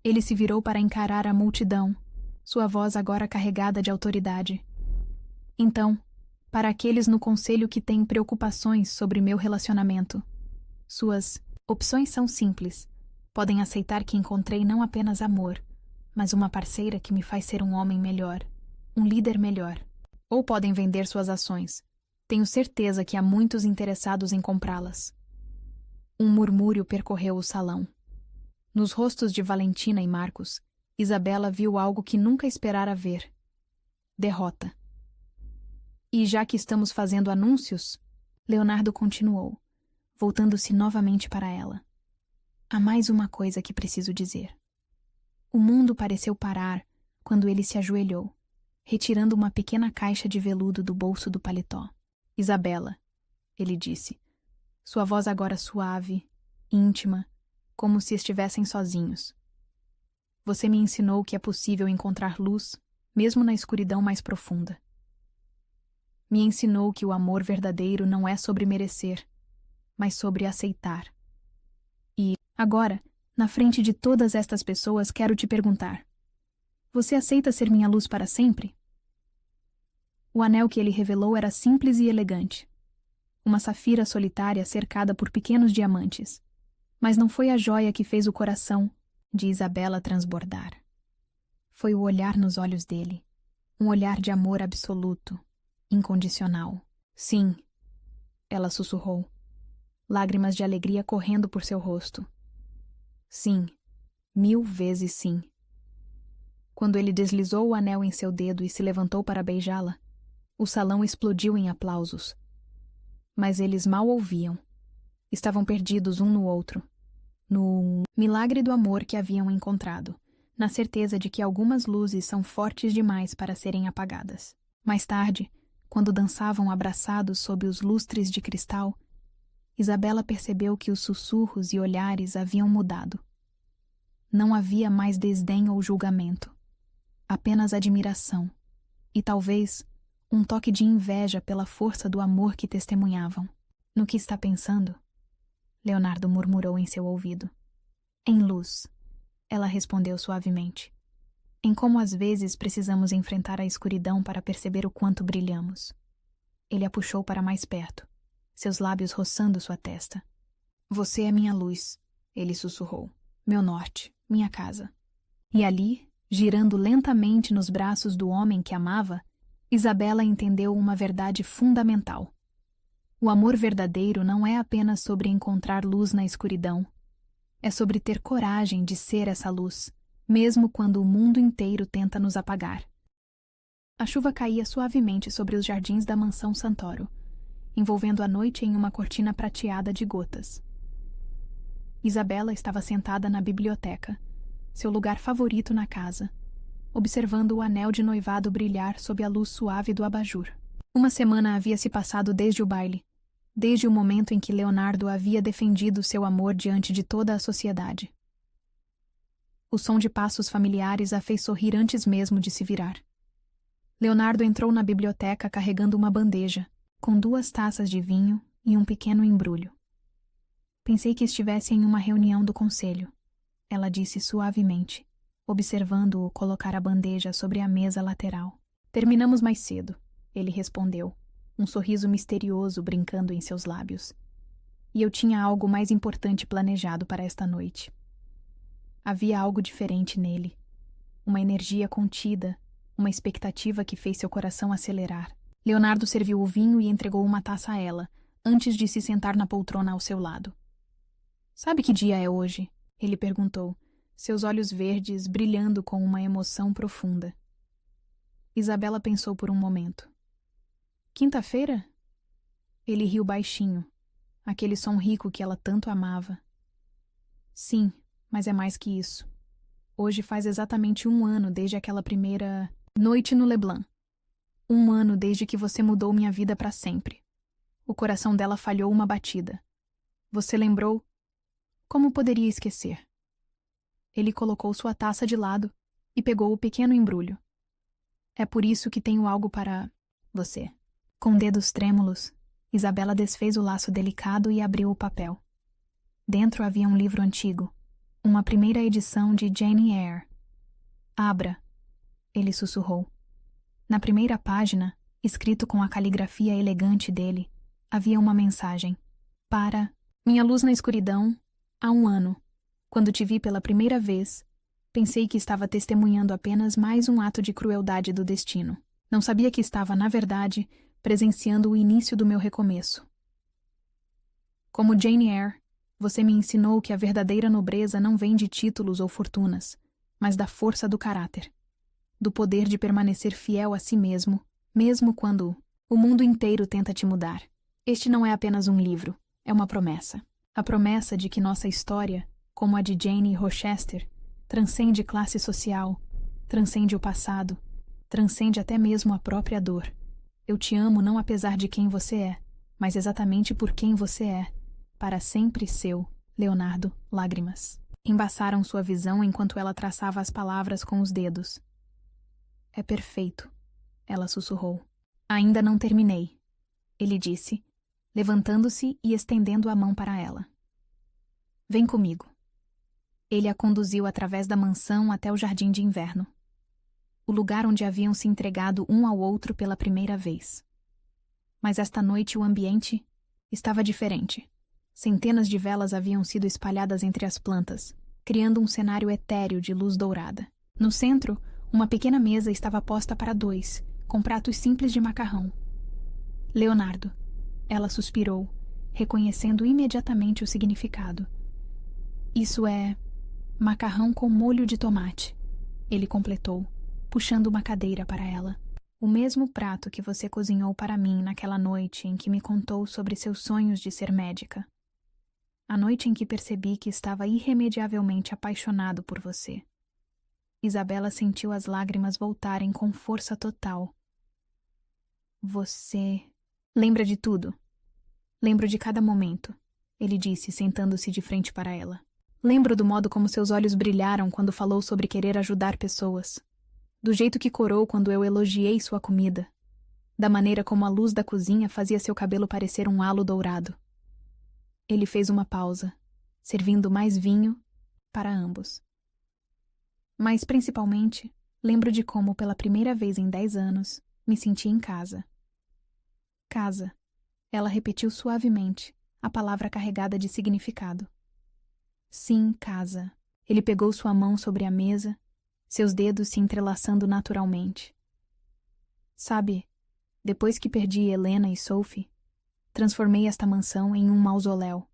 Ele se virou para encarar a multidão, sua voz agora carregada de autoridade. Então, para aqueles no conselho que têm preocupações sobre meu relacionamento, suas opções são simples. Podem aceitar que encontrei não apenas amor, mas uma parceira que me faz ser um homem melhor, um líder melhor. Ou podem vender suas ações. Tenho certeza que há muitos interessados em comprá-las. Um murmúrio percorreu o salão. Nos rostos de Valentina e Marcos, Isabela viu algo que nunca esperara ver. Derrota. E já que estamos fazendo anúncios, Leonardo continuou, voltando-se novamente para ela. Há mais uma coisa que preciso dizer. O mundo pareceu parar quando ele se ajoelhou, retirando uma pequena caixa de veludo do bolso do paletó. Isabela, ele disse, sua voz agora suave, íntima, como se estivessem sozinhos. Você me ensinou que é possível encontrar luz, mesmo na escuridão mais profunda. Me ensinou que o amor verdadeiro não é sobre merecer, mas sobre aceitar. E, agora, na frente de todas estas pessoas, quero te perguntar: você aceita ser minha luz para sempre? O anel que ele revelou era simples e elegante. Uma safira solitária cercada por pequenos diamantes. Mas não foi a joia que fez o coração de Isabela transbordar. Foi o olhar nos olhos dele. Um olhar de amor absoluto, incondicional. Sim, ela sussurrou, lágrimas de alegria correndo por seu rosto. Sim, 1000 vezes sim. Quando ele deslizou o anel em seu dedo e se levantou para beijá-la, o salão explodiu em aplausos. Mas eles mal ouviam. Estavam perdidos um no outro, no milagre do amor que haviam encontrado, na certeza de que algumas luzes são fortes demais para serem apagadas. Mais tarde, quando dançavam abraçados sob os lustres de cristal, Isabela percebeu que os sussurros e olhares haviam mudado. Não havia mais desdém ou julgamento, apenas admiração e, talvez, um toque de inveja pela força do amor que testemunhavam. No que está pensando? Leonardo murmurou em seu ouvido. Em luz, ela respondeu suavemente. Em como às vezes precisamos enfrentar a escuridão para perceber o quanto brilhamos. Ele a puxou para mais perto, seus lábios roçando sua testa. Você é minha luz, ele sussurrou. Meu norte, minha casa. E ali, girando lentamente nos braços do homem que amava, Isabela entendeu uma verdade fundamental. O amor verdadeiro não é apenas sobre encontrar luz na escuridão. É sobre ter coragem de ser essa luz, mesmo quando o mundo inteiro tenta nos apagar. A chuva caía suavemente sobre os jardins da mansão Santoro, envolvendo a noite em uma cortina prateada de gotas. Isabela estava sentada na biblioteca, seu lugar favorito na casa, observando o anel de noivado brilhar sob a luz suave do abajur. Uma semana havia se passado desde o baile, desde o momento em que Leonardo havia defendido seu amor diante de toda a sociedade. O som de passos familiares a fez sorrir antes mesmo de se virar. Leonardo entrou na biblioteca carregando uma bandeja, com 2 taças de vinho e um pequeno embrulho. Pensei que estivesse em uma reunião do conselho, ela disse suavemente, observando-o colocar a bandeja sobre a mesa lateral. Terminamos mais cedo, ele respondeu, um sorriso misterioso brincando em seus lábios. E eu tinha algo mais importante planejado para esta noite. Havia algo diferente nele, uma energia contida, uma expectativa que fez seu coração acelerar. Leonardo serviu o vinho e entregou uma taça a ela, antes de se sentar na poltrona ao seu lado. Sabe que dia é hoje? Ele perguntou, seus olhos verdes brilhando com uma emoção profunda. Isabela pensou por um momento. Quinta-feira? Ele riu baixinho, aquele som rico que ela tanto amava. Sim, mas é mais que isso. Hoje faz exatamente 1 ano desde aquela primeira noite no Leblon. 1 ano desde que você mudou minha vida para sempre. O coração dela falhou uma batida. Você lembrou? Como poderia esquecer? Ele colocou sua taça de lado e pegou o pequeno embrulho. É por isso que tenho algo para você. Com dedos trêmulos, Isabela desfez o laço delicado e abriu o papel. Dentro havia um livro antigo, uma primeira edição de Jane Eyre. Abra, ele sussurrou. Na primeira página, escrito com a caligrafia elegante dele, havia uma mensagem. Para minha luz na escuridão, há 1 ano, quando te vi pela primeira vez, pensei que estava testemunhando apenas mais um ato de crueldade do destino. Não sabia que estava, na verdade, presenciando o início do meu recomeço. Como Jane Eyre, você me ensinou que a verdadeira nobreza não vem de títulos ou fortunas, mas da força do caráter, do poder de permanecer fiel a si mesmo, mesmo quando o mundo inteiro tenta te mudar. Este não é apenas um livro, é uma promessa. A promessa de que nossa história, como a de Jane Rochester, transcende classe social, transcende o passado, transcende até mesmo a própria dor. Eu te amo não apesar de quem você é, mas exatamente por quem você é. Para sempre seu, Leonardo, lágrimas. Embaçaram sua visão enquanto ela traçava as palavras com os dedos. É perfeito, ela sussurrou. Ainda não terminei, ele disse, levantando-se e estendendo a mão para ela. Vem comigo. Ele a conduziu através da mansão até o jardim de inverno, o lugar onde haviam se entregado um ao outro pela primeira vez. Mas esta noite o ambiente estava diferente. Centenas de velas haviam sido espalhadas entre as plantas, criando um cenário etéreo de luz dourada. No centro, uma pequena mesa estava posta para 2, com pratos simples de macarrão. Leonardo, ela suspirou, reconhecendo imediatamente o significado. Isso é macarrão com molho de tomate, ele completou, puxando uma cadeira para ela. O mesmo prato que você cozinhou para mim naquela noite em que me contou sobre seus sonhos de ser médica. A noite em que percebi que estava irremediavelmente apaixonado por você. Isabela sentiu as lágrimas voltarem com força total. Você... Lembra de tudo? Lembro de cada momento, ele disse, sentando-se de frente para ela. Lembro do modo como seus olhos brilharam quando falou sobre querer ajudar pessoas. Do jeito que corou quando eu elogiei sua comida. Da maneira como a luz da cozinha fazia seu cabelo parecer um halo dourado. Ele fez uma pausa, servindo mais vinho para ambos. Mas, principalmente, lembro de como, pela primeira vez em 10 anos, me senti em casa. Casa. Ela repetiu suavemente, a palavra carregada de significado. Sim, casa. Ele pegou sua mão sobre a mesa, seus dedos se entrelaçando naturalmente. Sabe, depois que perdi Helena e Sophie, transformei esta mansão em um mausoléu.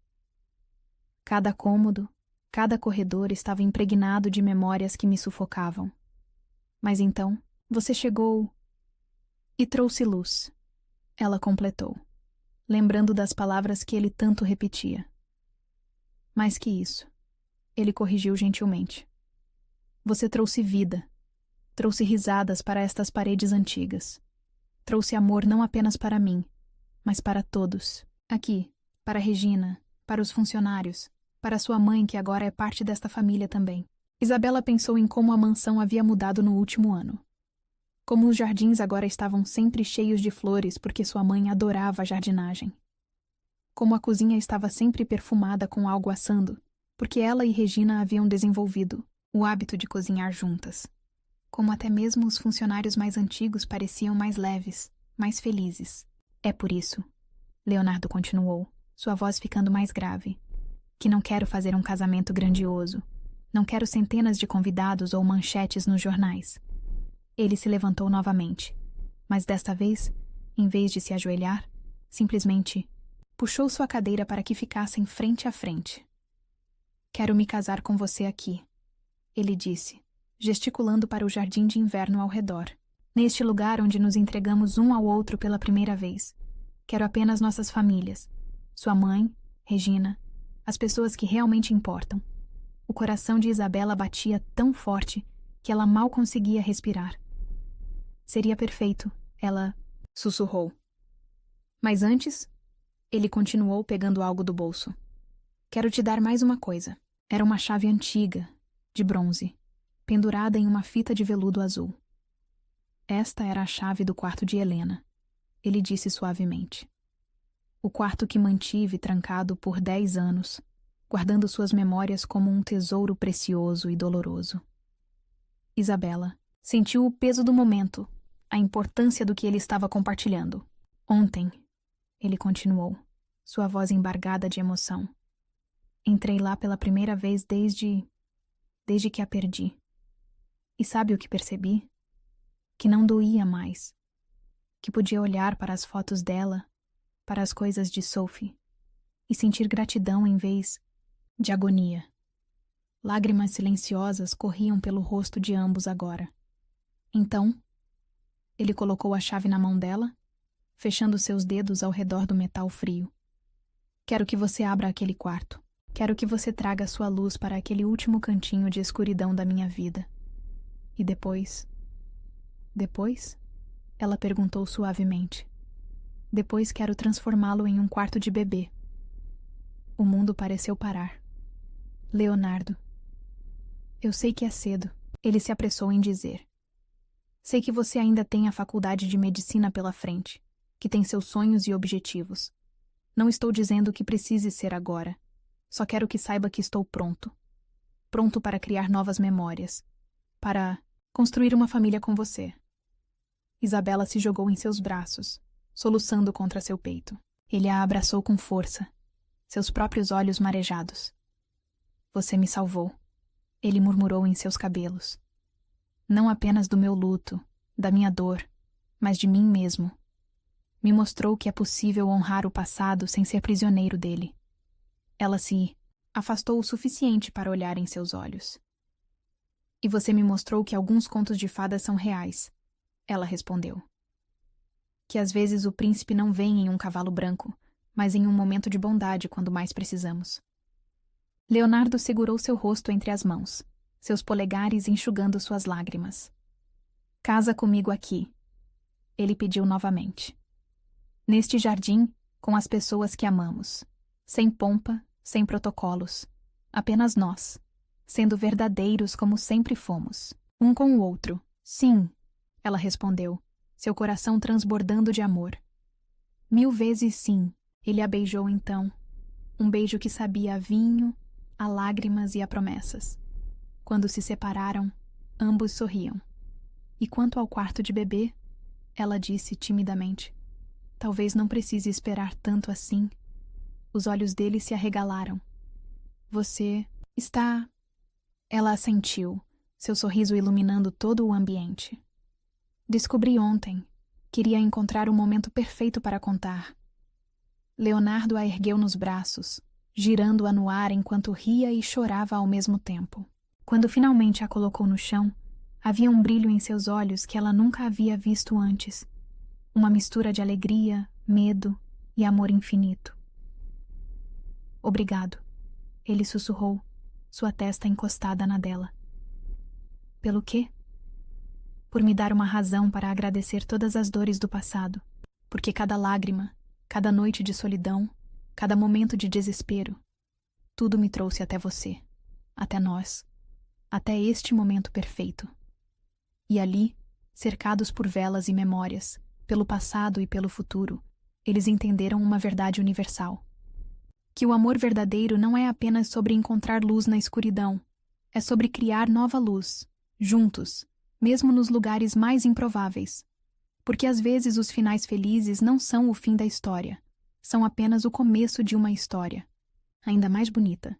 Cada cômodo, cada corredor estava impregnado de memórias que me sufocavam. Mas então, você chegou e trouxe luz. Ela completou, lembrando das palavras que ele tanto repetia. Mais que isso, ele corrigiu gentilmente. Você trouxe vida, trouxe risadas para estas paredes antigas. Trouxe amor não apenas para mim, mas para todos. Aqui, para Regina, para os funcionários, para sua mãe que agora é parte desta família também. Isabela pensou em como a mansão havia mudado no último ano. Como os jardins agora estavam sempre cheios de flores porque sua mãe adorava a jardinagem. Como a cozinha estava sempre perfumada com algo assando, porque ela e Regina haviam desenvolvido o hábito de cozinhar juntas. Como até mesmo os funcionários mais antigos pareciam mais leves, mais felizes. É por isso, Leonardo continuou, sua voz ficando mais grave, que não quero fazer um casamento grandioso. Não quero centenas de convidados ou manchetes nos jornais. Ele se levantou novamente, mas desta vez, em vez de se ajoelhar, simplesmente puxou sua cadeira para que ficassem frente a frente. Quero me casar com você aqui, ele disse, gesticulando para o jardim de inverno ao redor. Neste lugar onde nos entregamos um ao outro pela primeira vez. Quero apenas nossas famílias. Sua mãe, Regina, as pessoas que realmente importam. O coração de Isabela batia tão forte que ela mal conseguia respirar. Seria perfeito, ela sussurrou. Mas antes, ele continuou pegando algo do bolso. Quero te dar mais uma coisa. Era uma chave antiga, de bronze, pendurada em uma fita de veludo azul. Esta era a chave do quarto de Helena, ele disse suavemente. O quarto que mantive trancado por 10 anos, guardando suas memórias como um tesouro precioso e doloroso. Isabela sentiu o peso do momento, a importância do que ele estava compartilhando. Ontem, ele continuou, sua voz embargada de emoção. Entrei lá pela primeira vez desde que a perdi. E sabe o que percebi? Que não doía mais. Que podia olhar para as fotos dela, para as coisas de Sophie, e sentir gratidão em vez de agonia. Lágrimas silenciosas corriam pelo rosto de ambos agora. Então, ele colocou a chave na mão dela, fechando seus dedos ao redor do metal frio. Quero que você abra aquele quarto. Quero que você traga sua luz para aquele último cantinho de escuridão da minha vida. E depois? Depois? Ela perguntou suavemente. Depois quero transformá-lo em um quarto de bebê. O mundo pareceu parar. Leonardo. Eu sei que é cedo, ele se apressou em dizer. Sei que você ainda tem a faculdade de medicina pela frente, que tem seus sonhos e objetivos. Não estou dizendo que precise ser agora. Só quero que saiba que estou pronto. Pronto para criar novas memórias. Para construir uma família com você. Isabela se jogou em seus braços, soluçando contra seu peito. Ele a abraçou com força, seus próprios olhos marejados. Você me salvou, ele murmurou em seus cabelos. Não apenas do meu luto, da minha dor, mas de mim mesmo. Me mostrou que é possível honrar o passado sem ser prisioneiro dele. Ela se afastou o suficiente para olhar em seus olhos. E você me mostrou que alguns contos de fadas são reais, ela respondeu. Que às vezes o príncipe não vem em um cavalo branco, mas em um momento de bondade quando mais precisamos. Leonardo segurou seu rosto entre as mãos, seus polegares enxugando suas lágrimas. Casa comigo aqui, ele pediu novamente. Neste jardim, com as pessoas que amamos. Sem pompa, sem protocolos. Apenas nós, sendo verdadeiros como sempre fomos. Um com o outro. Sim, ela respondeu, seu coração transbordando de amor. 1000 vezes sim, ele a beijou então. Um beijo que sabia a vinho, a lágrimas e a promessas. Quando se separaram, ambos sorriam. E quanto ao quarto de bebê, ela disse timidamente, talvez não precise esperar tanto assim. Os olhos dele se arregalaram. Você está... Ela assentiu, seu sorriso iluminando todo o ambiente. Descobri ontem. Queria encontrar o momento perfeito para contar. Leonardo a ergueu nos braços, girando-a no ar enquanto ria e chorava ao mesmo tempo. Quando finalmente a colocou no chão, havia um brilho em seus olhos que ela nunca havia visto antes. Uma mistura de alegria, medo e amor infinito. Obrigado, ele sussurrou, sua testa encostada na dela. Pelo quê? Por me dar uma razão para agradecer todas as dores do passado, porque cada lágrima, cada noite de solidão, cada momento de desespero, tudo me trouxe até você, até nós, até este momento perfeito. E ali, cercados por velas e memórias, pelo passado e pelo futuro, eles entenderam uma verdade universal. Que o amor verdadeiro não é apenas sobre encontrar luz na escuridão, é sobre criar nova luz, juntos, mesmo nos lugares mais improváveis. Porque às vezes os finais felizes não são o fim da história, são apenas o começo de uma história, ainda mais bonita.